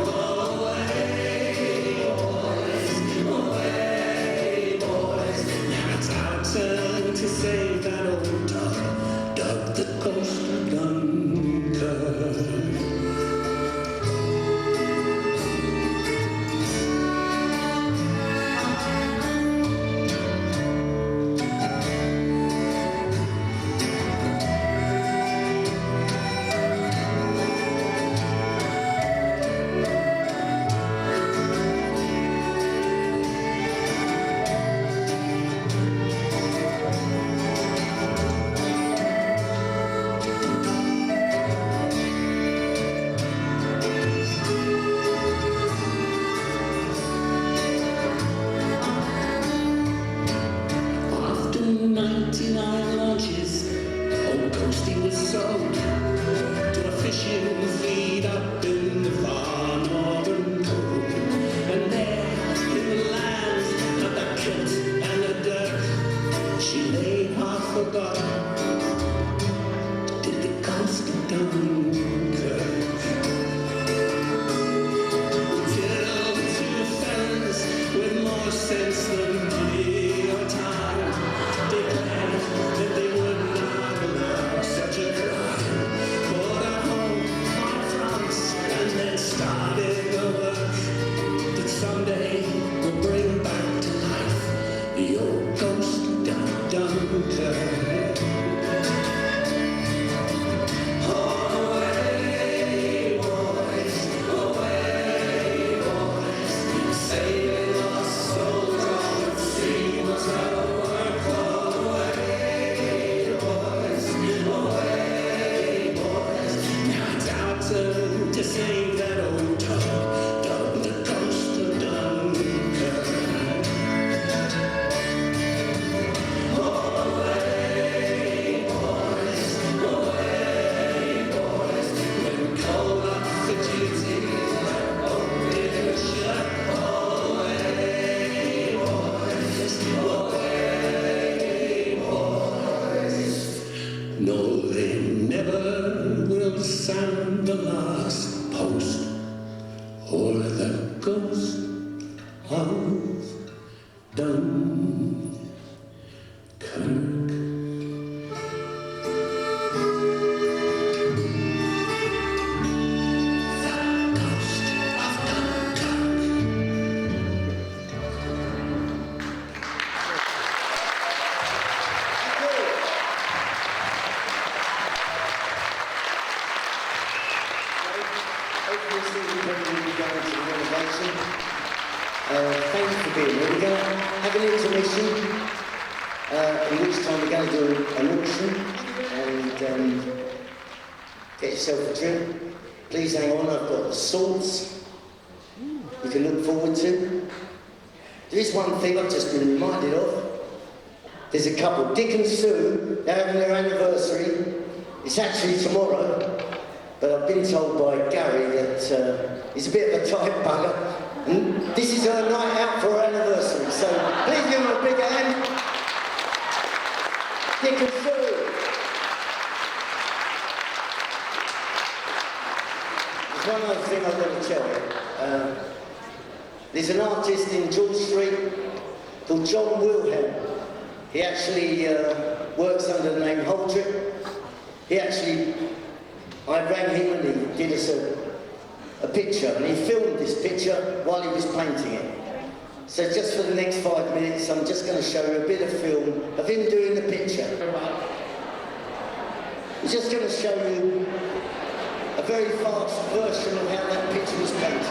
Away, boys, now it's our turn to save that old dog, the GHOST of Dunkirk. sound the last post, or the ghost of Dunkirk. Thank you for being here. We're going to have an intermission, in which time we're going to do an auction and get yourself a drink. Please hang on, I've got the swords you can look forward to. There is one thing I've just been reminded of. There's a couple, Dick and Sue, they're having their anniversary. It's actually tomorrow, but I've been told by Gary that he's a bit of a tight bugger. And this is her night out for her anniversary, so please give her a big hand. Dick and Sue. There's one other thing I've got to tell you. There's an artist in George Street called John Wilhelm. He actually works under the name Holdrick. I rang him and he did us a picture, and he filmed this picture while he was painting it. So just for the next 5 minutes, I'm just going to show you a bit of film of him doing the picture. He's just going to show you a very fast version of how that picture was painted.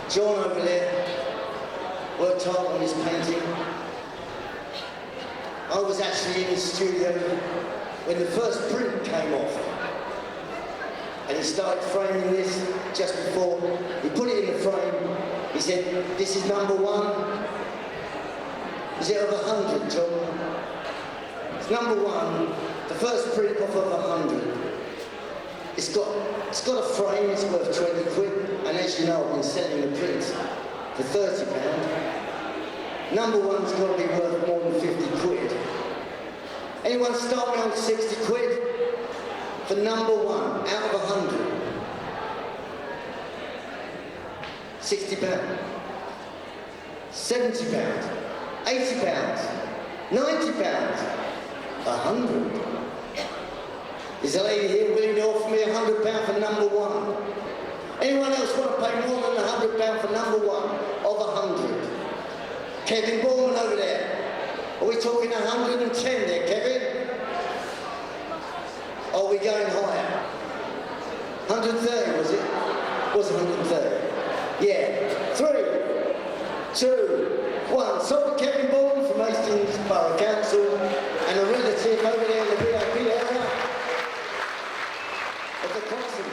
John over there worked hard on his painting. I was actually in the studio when the first print came off. And he started framing this just before he put it in the frame. He said, "This is number 1. Is it of 100, John?" It's number 1, the first print off of 100. It's got a frame, it's worth 20 quid, and as you know, I've been selling the prints for £30. Number 1's got to be worth more than 50 quid. Anyone start me on 60 quid for number 1 out of 100? £60, £70, £80, £90, £100. Is a lady here willing to offer me £100 for number 1? Anyone else want to pay more than £100 for number 1 of 100? Kevin Borman over there. Are we talking 110 there, Kevin? Are we going higher? 130 was it? Was it 130? Yeah. 3, 2, 1. Sold to Kevin Borman from Hastings Borough Council and a relative over there in the VIP area. Of the concert.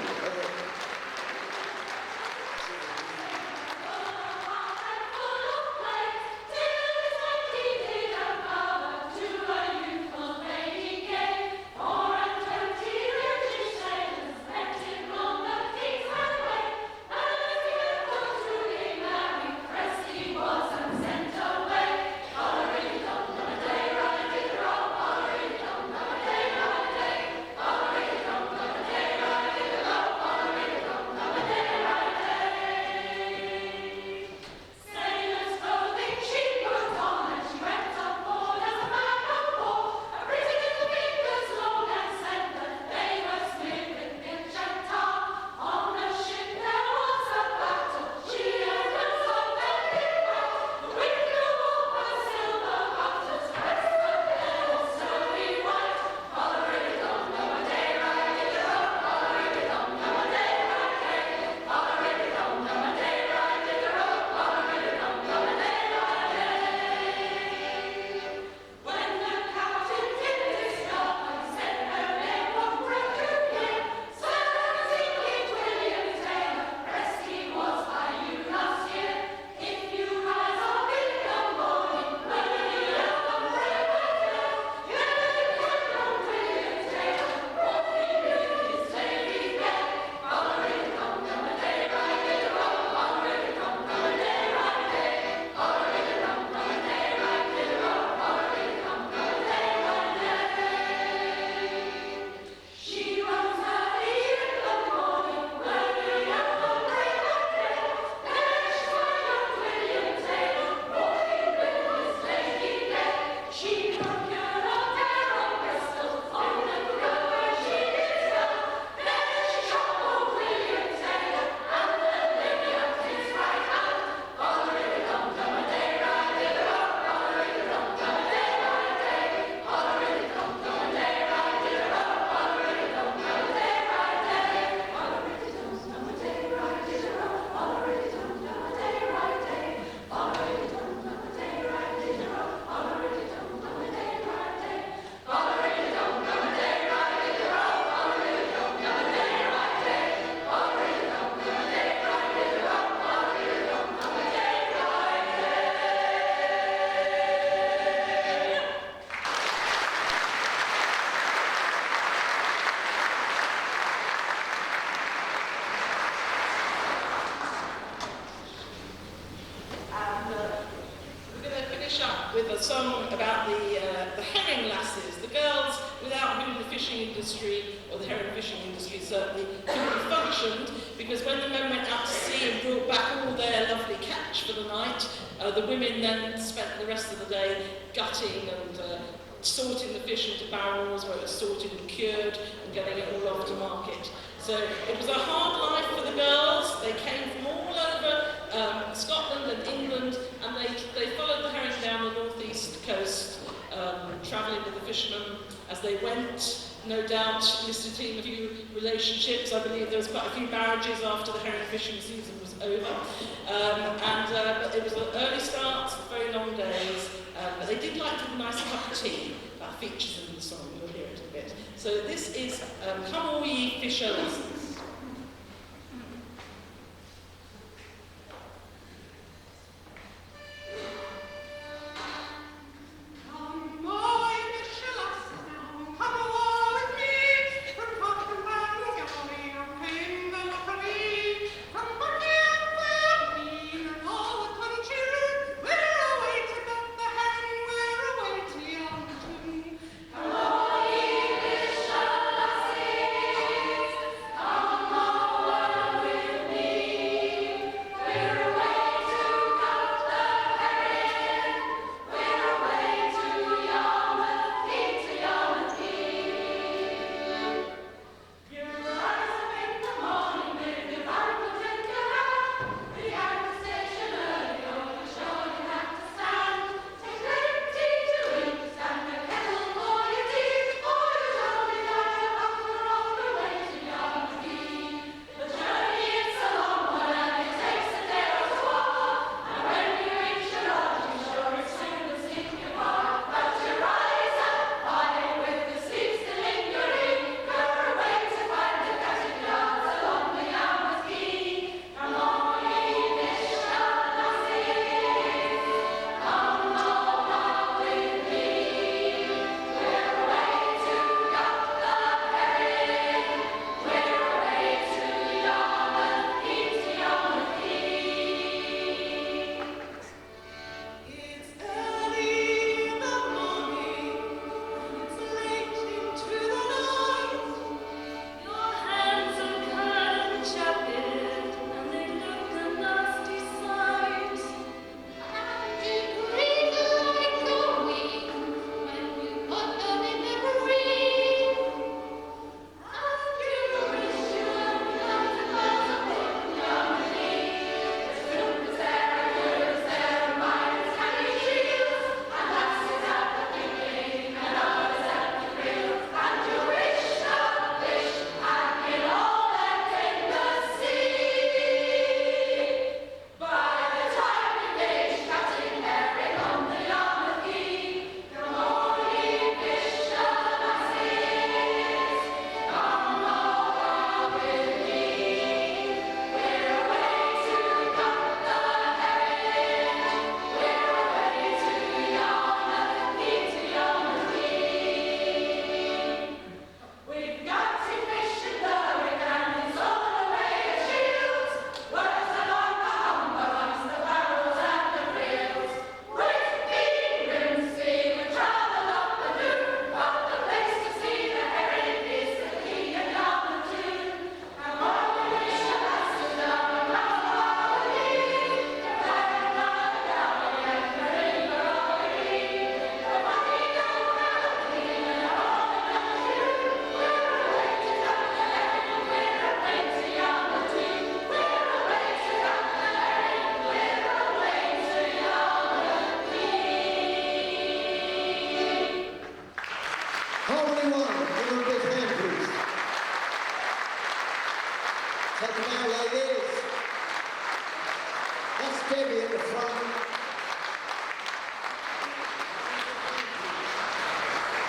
a song about the herring lasses, the girls without whom the fishing industry, or the herring fishing industry certainly, couldn't have functioned, because when the men went out to sea and brought back all their lovely catch for the night, the women then spent the rest of the day gutting and sorting the fish into barrels where it was sorted and cured and getting it all off to market. So it was a hard life for the girls. They came from all over Scotland and England, and they followed the herring down the northeast coast, travelling with the fishermen as they went. No doubt eliciting a few relationships. I believe there was quite a few marriages after the herring fishing season was over. But it was an early start, very long days, but they did like to have a nice cup of tea. That features in the song, you'll hear it a bit. So this is Come All Ye Fisher Lasses.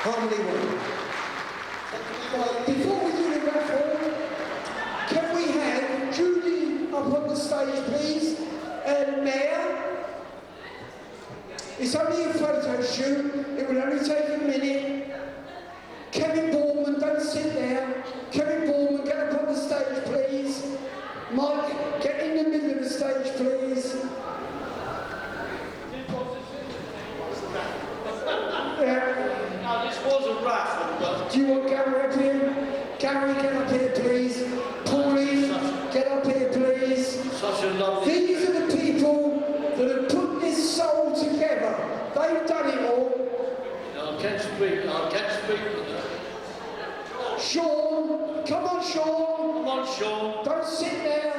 Harmony one. Before we do the raffle, can we have Judy up on the stage, please? And Mayor. It's only a photo shoot. It will only take a minute. Kevin Borman, don't sit there. Kevin Borman, get up on the stage, please. Mike, get in the middle of the stage, please. was a raffle, but... Do you want Gary up here? Gary, get up here, please. Pauline, get up here, please. Such a lovely... These are the people that have put this soul together. They've done it all. No, I can't speak with her. Sean, come on, Sean. Come on, Sean. Don't sit there.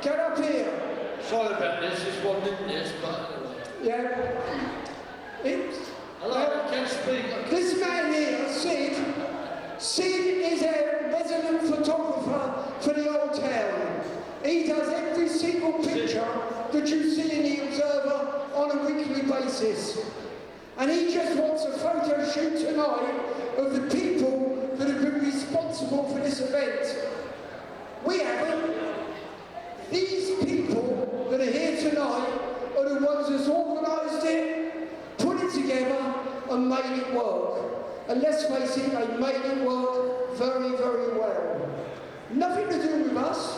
Get up here. Sorry about this, this wasn't in this, but anyway. Yeah. It's... Hello, I can't speak. This man here, Sid is a resident photographer for the old town. He does every single picture that you see in the Observer on a weekly basis. And he just wants a photo shoot tonight of the people that have been responsible for this event. We haven't. These people that are here tonight are the ones that's organised it, put it together and made it work. And let's face it, they made it work very, very well. Nothing to do with us.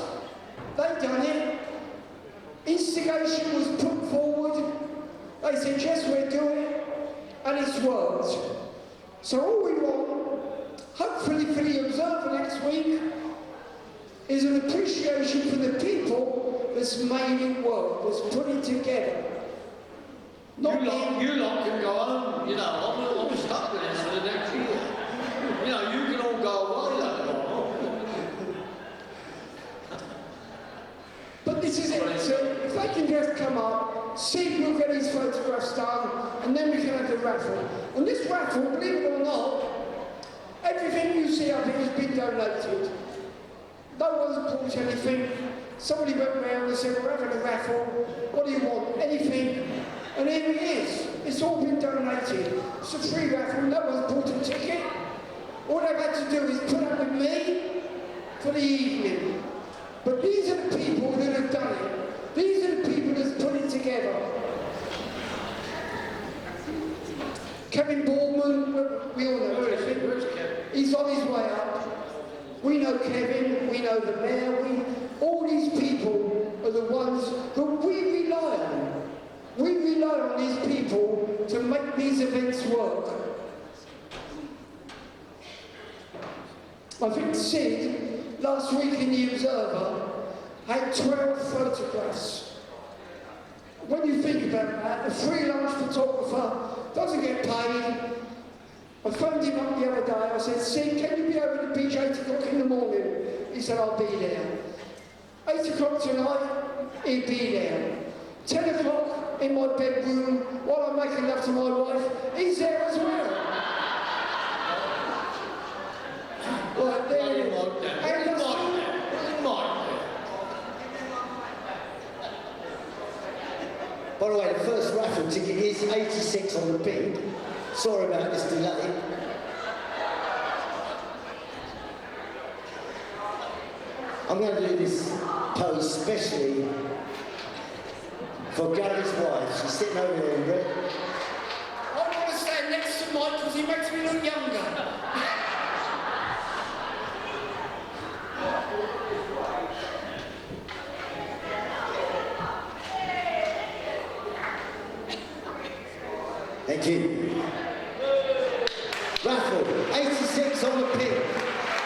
They've done it. Instigation was put forward. They said, yes, we'll do it. And it's worked. So all we want, hopefully for the Observer next week, is an appreciation for the people that's made it work, that's put it together. Not you lot can go home, you know, I'm stuck with this for the next year. You know, you can all go away later on. But this is it, so if they can just come up, see we'll get his photographs done, and then we can have the raffle. And this raffle, believe it or not, everything you see up here has been donated. No one's bought anything. Somebody went round and said, we're having a raffle, what do you want? Anything? And here it is. It's all been donated. It's a free raffle, no one's bought a ticket. All they've had to do is put up with me for the evening. But these are the people that have done it. These are the people that put it together. Kevin Boardman, we all know Kevin. He's on his way up. We know Kevin, we know the mayor, all these people are the ones that we rely on. We rely on these people to make these events work. I think Sid, last week in the Observer, had 12 photographs. When you think about that, a freelance photographer doesn't get paid. I phoned him up the other day, I said, Sid, can you be over at the beach 8 o'clock in the morning? He said, I'll be there. 8 o'clock tonight, he'll be there. 10 o'clock in my bedroom, while I'm making love to my wife, he's there as well. Right there. By the way, the first raffle ticket is 86 on the pin. Sorry about this delay. I'm going to do this pose specially for Gary's wife. She's sitting over there in red. I want to stand next to Mike because he makes me look younger. Thank you. Raffle, 86 on the pin.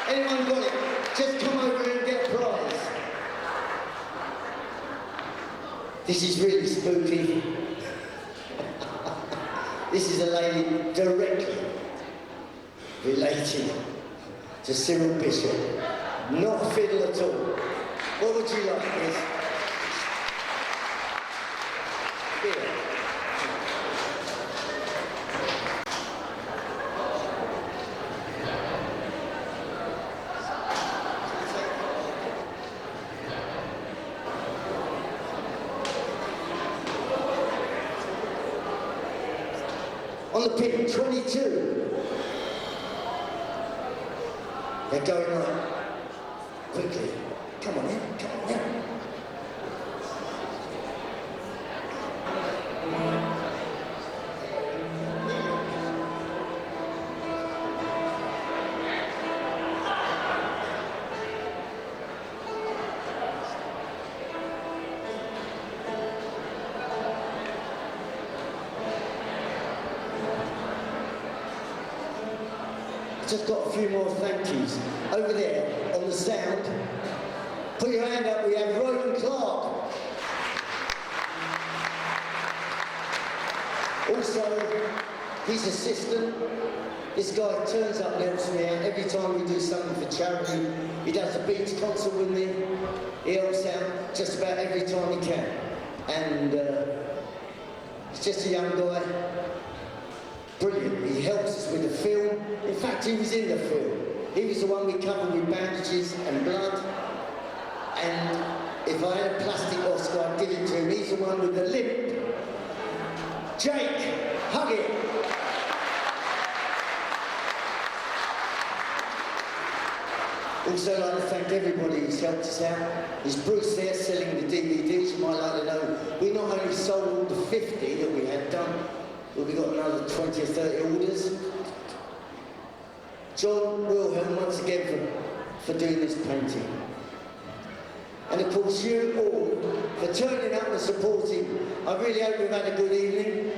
Anyone got it? Just come over here and get a prize. This is really spooky. This is a lady directly related to Cyril Bishop. Not a fiddle at all. What would you like, Liz? Here. On the pin, 22. They're going on quickly. Come on in, come on in. just got a few more thank yous. Over there, on the sound, put your hand up, we have Roland Clark. Also, his assistant. This guy turns up and helps me out every time we do something for charity. He does a beach concert with me. He helps out just about every time he can. And he's just a young guy. Brilliant. He helps us with the film. In fact, he was in the film. He was the one we covered with bandages and blood. And if I had a plastic Oscar, I'd give it to him. He's the one with the limp. Jake, hug it. Also, I'd like to thank everybody who's helped us out. There's Bruce there selling the DVDs. You might like to know, we not only sold all the 50 that we had done, but we got another 20 or 30 orders. John Wilhelm, once again, for doing this painting. And of course, you all, for turning up and supporting. I really hope you've had a good evening.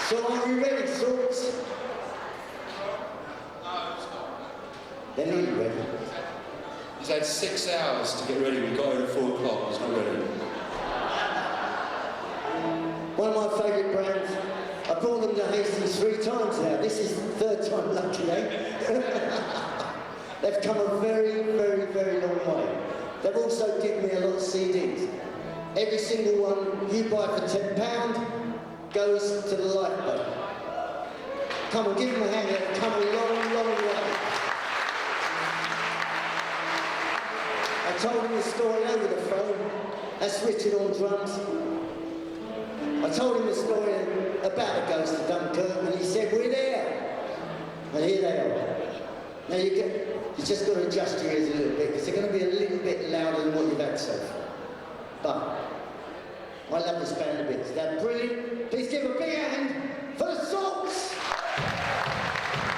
So are we ready, sorts? Then are you ready? He's had 6 hours to get ready. We got here at 4 o'clock. He's not ready. One of my favourite brands. I brought them to Hastings 3 times now. This is the 3rd time lucky, eh? They've come a very, very, very long way. They've also given me a lot of CDs. Every single one you buy for £10 goes to the Lifeboat. Come on, give them a hand. They've come a long, long way. I told him the story over the phone. That's Richard on drums. I told him the story about the Ghost of Dunkirk, and he said, we're there. And here they are. Now you just got to adjust your ears a little bit, because they're going to be a little bit louder than what you've had so far. But I love this band a bit. They're brilliant. Please give a big hand for the Salts.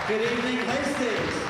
Good evening, Hastings.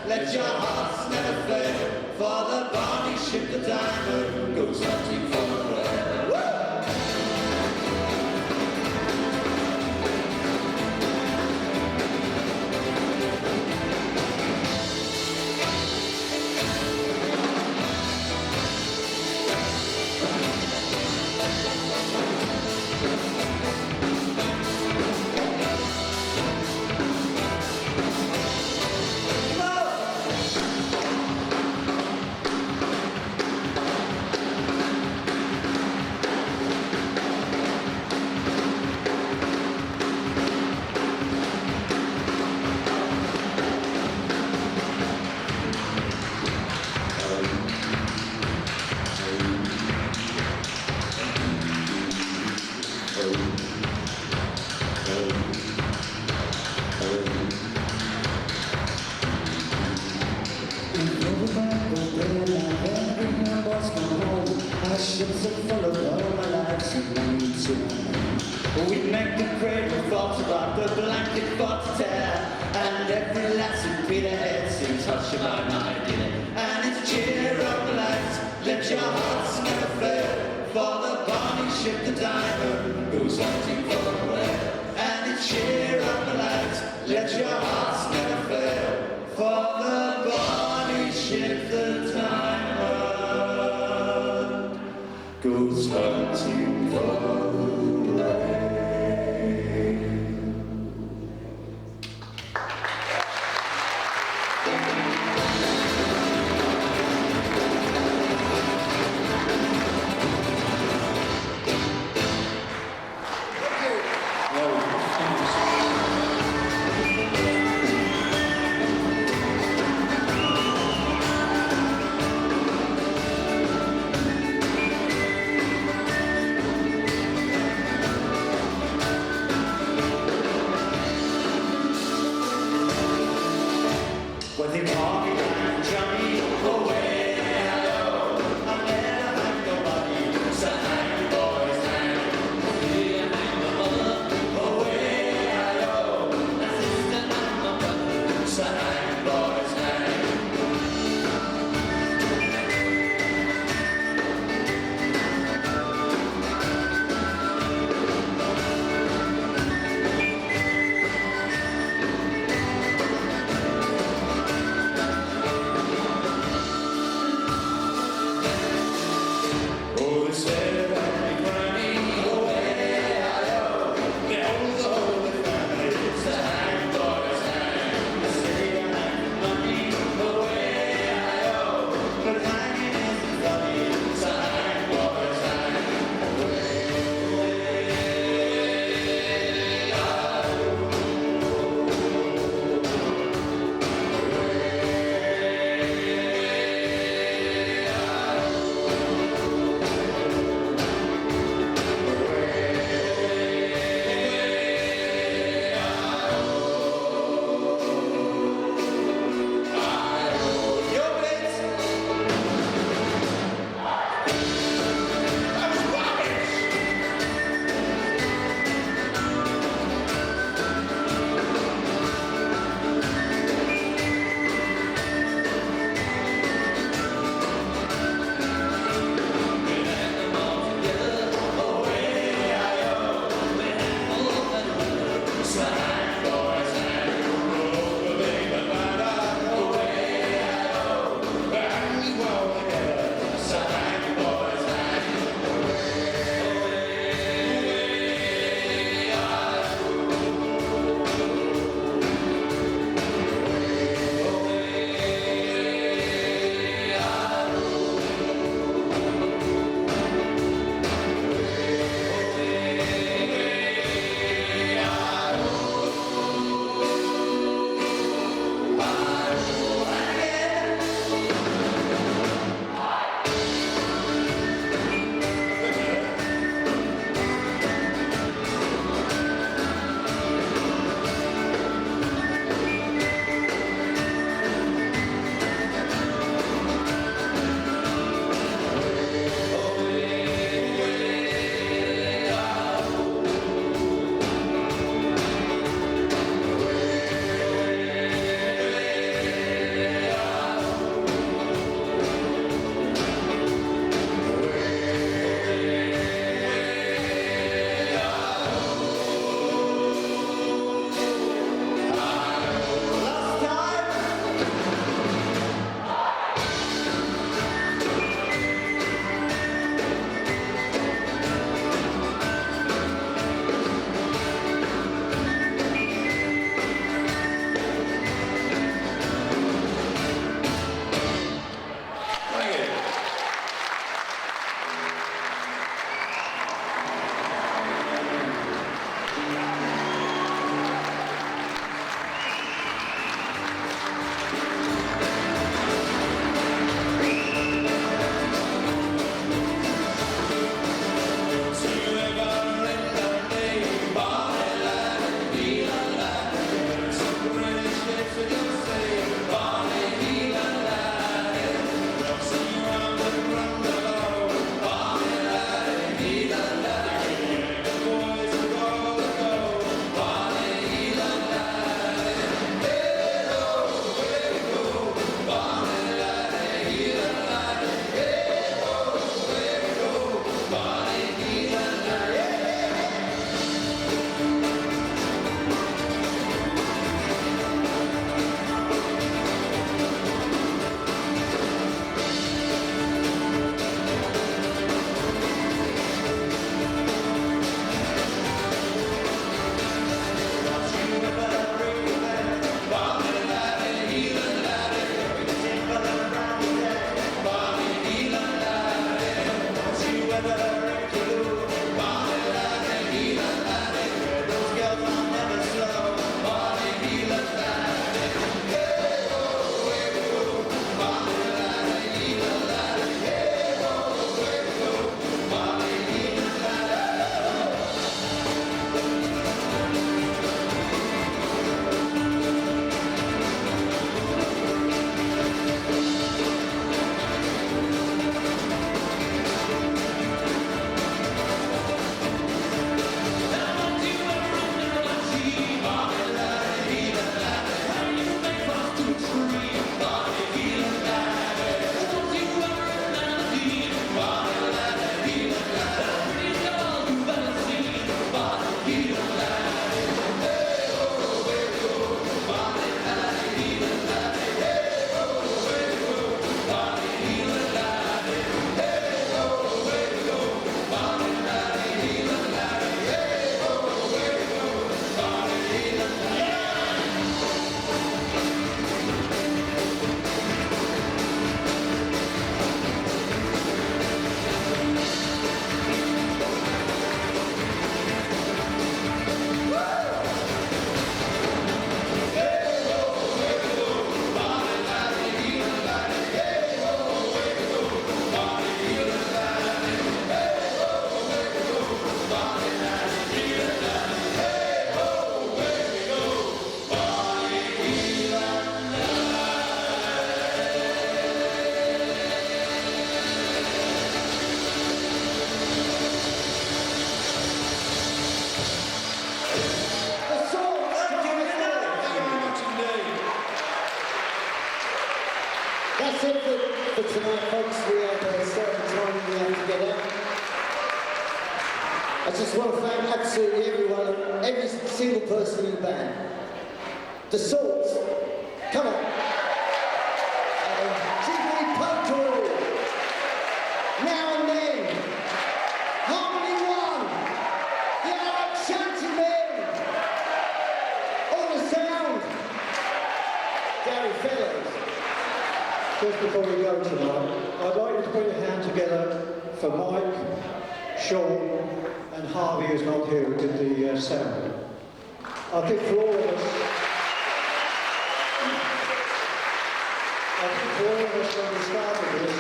Let your hearts never fail, for the bonny ship, the diamond, goes hunting for a whale. to rock, the blanket for to tear, and every lass in Peterhead sings Hush My My Dear. And it's cheer up the lights, let your hearts never fail, for the bonny ship, the diamond, goes hunting for a whale. And it's cheer up the lights, let your hearts never fail, for the bonny ship, the diamond, goes hunting for a whale. When they call me and Johnny, away I go. I never had nobody, so hang the boys hang. Here hang my mother, away I go. My sister and my brother, so hang the boys hang. That's it for tonight, folks. We have a certain time we have to get out. I just want to thank absolutely everyone, every single person in the band. The Swords, come on. Jimmy Poco, Now and Then, Harmony One, the Alex Shantymen, All the Sound, Gary Fellows. Just before we go tonight, I'd like you to put your hand together for Mike, Sean and Harvey, who's not here, who did the sound. I think for all of us, when we started this,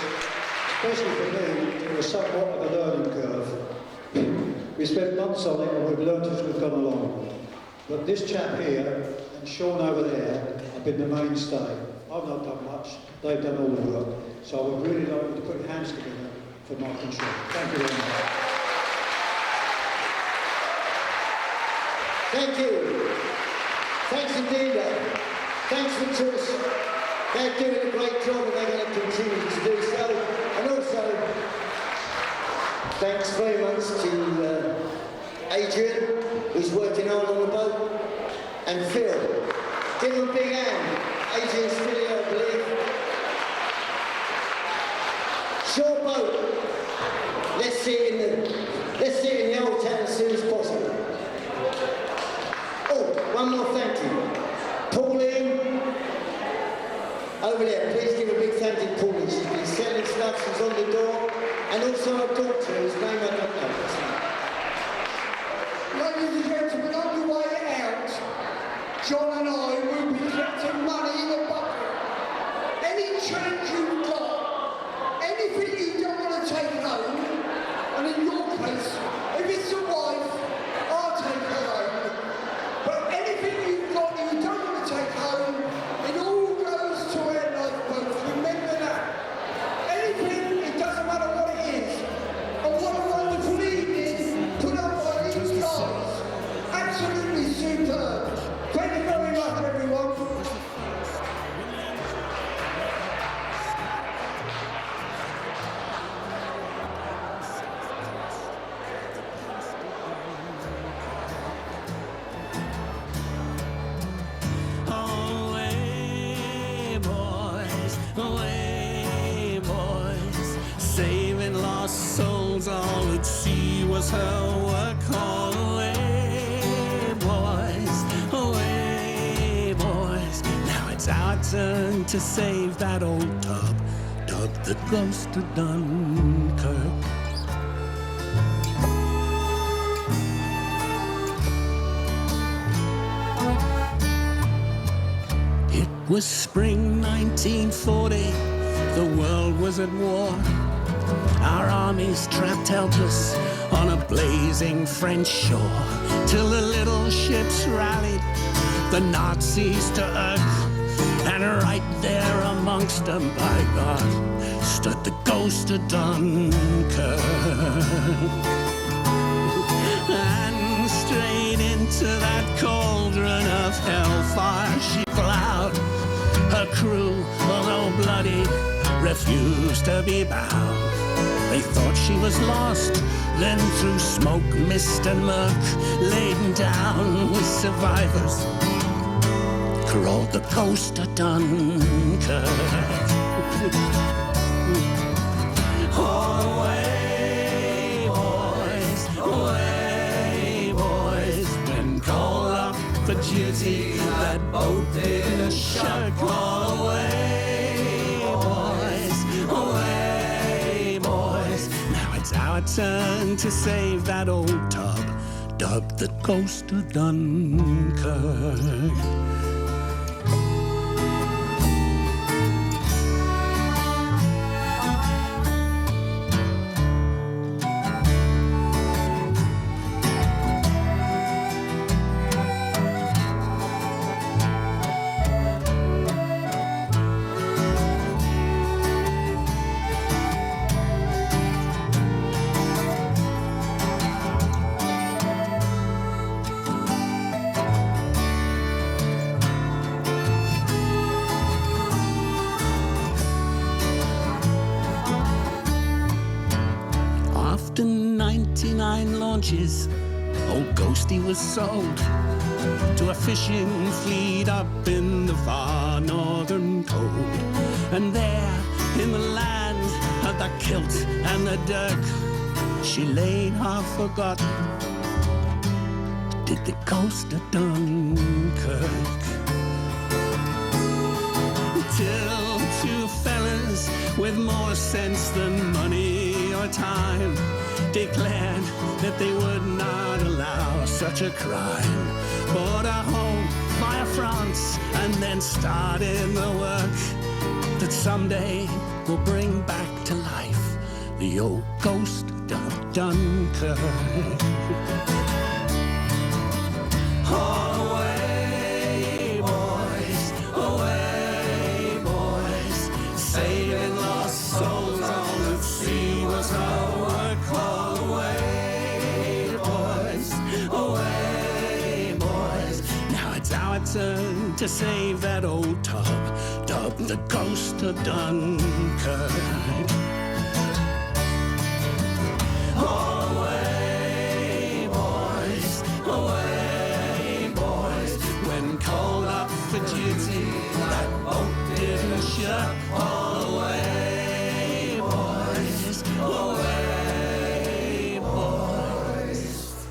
especially for me, it was somewhat of a learning curve. We spent months on it and we've learned as we've gone along. But this chap here and Sean over there have been the mainstay. I've not done much, they've done all the work. So I would really like you to put your hands together for Mike and Sean. Thank you very much. Thank you. Thanks indeed. Thanks for choice. They're doing a great job and they're going to continue to do so. And also, thanks very much to Adrian, who's working hard on the boat, and Phil. Give them a big hand. Adrian's still here, I believe. Short boat. Let's see it in the old town as soon as possible. Oh, one more thank you. Pauline, over there, please give a big thank you to Pauline. She's been selling stuff, she's on the door, and also her daughter, whose name I don't know. Ladies and gentlemen, on the way out, John and I will be collecting money in a bucket. Any change you've got, anything you don't want to take home, and in your case, if it's a wife, I'll take her home. But anything you've got that you don't want to take home, it all goes to our lifeboats. Remember that. Anything, it doesn't matter what it is. And what a wonderful evening put up by these guys. Absolutely superb. Thank you very much, everyone. Away, boys, saving lost souls, all at sea was her work. Away, boys, now it's our turn to save that old tub, dubbed the Ghost of Dunkirk. It was spring 1940, the world was at war. Our armies trapped helpless on a blazing French shore, till the little ships rallied the Nazis to earth. And right there amongst them, by God, stood the Ghost of Dunkirk. And straight into that cauldron of hellfire she plowed. Her crew, although bloody, refused to be bound. They thought she was lost, then through smoke, mist and murk, laden down with survivors, crawled the Ghost of Dunkirk. Away, boys, when called up for duty, that boat did shirk. Away, boys, now it's our turn to save that old tub, dubbed the Ghost of Dunkirk. launches, old Ghosty was sold to a fishing fleet up in the far northern cold. And there, in the land of the kilt and the dirk, she laid half forgotten, did the ghost of Dunkirk. Till two fellas with more sense than money or time declared that they would not allow such a crime. Bought a home via France and then started the work that someday will bring back to life the old ghost of Dunkirk. Away, boys, away, boys, saving lost souls on the sea was our work. Away, boys, away, boys. Now it's our turn to save that old tub, dubbed the Ghost of Dunkirk. Away, boys, away, boys. When called up for duty, that boat didn't shut. Away, boys, away, boys.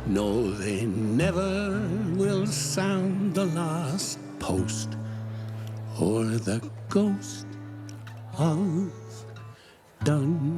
No, they never will sound the last post or the ghost of Dunkirk.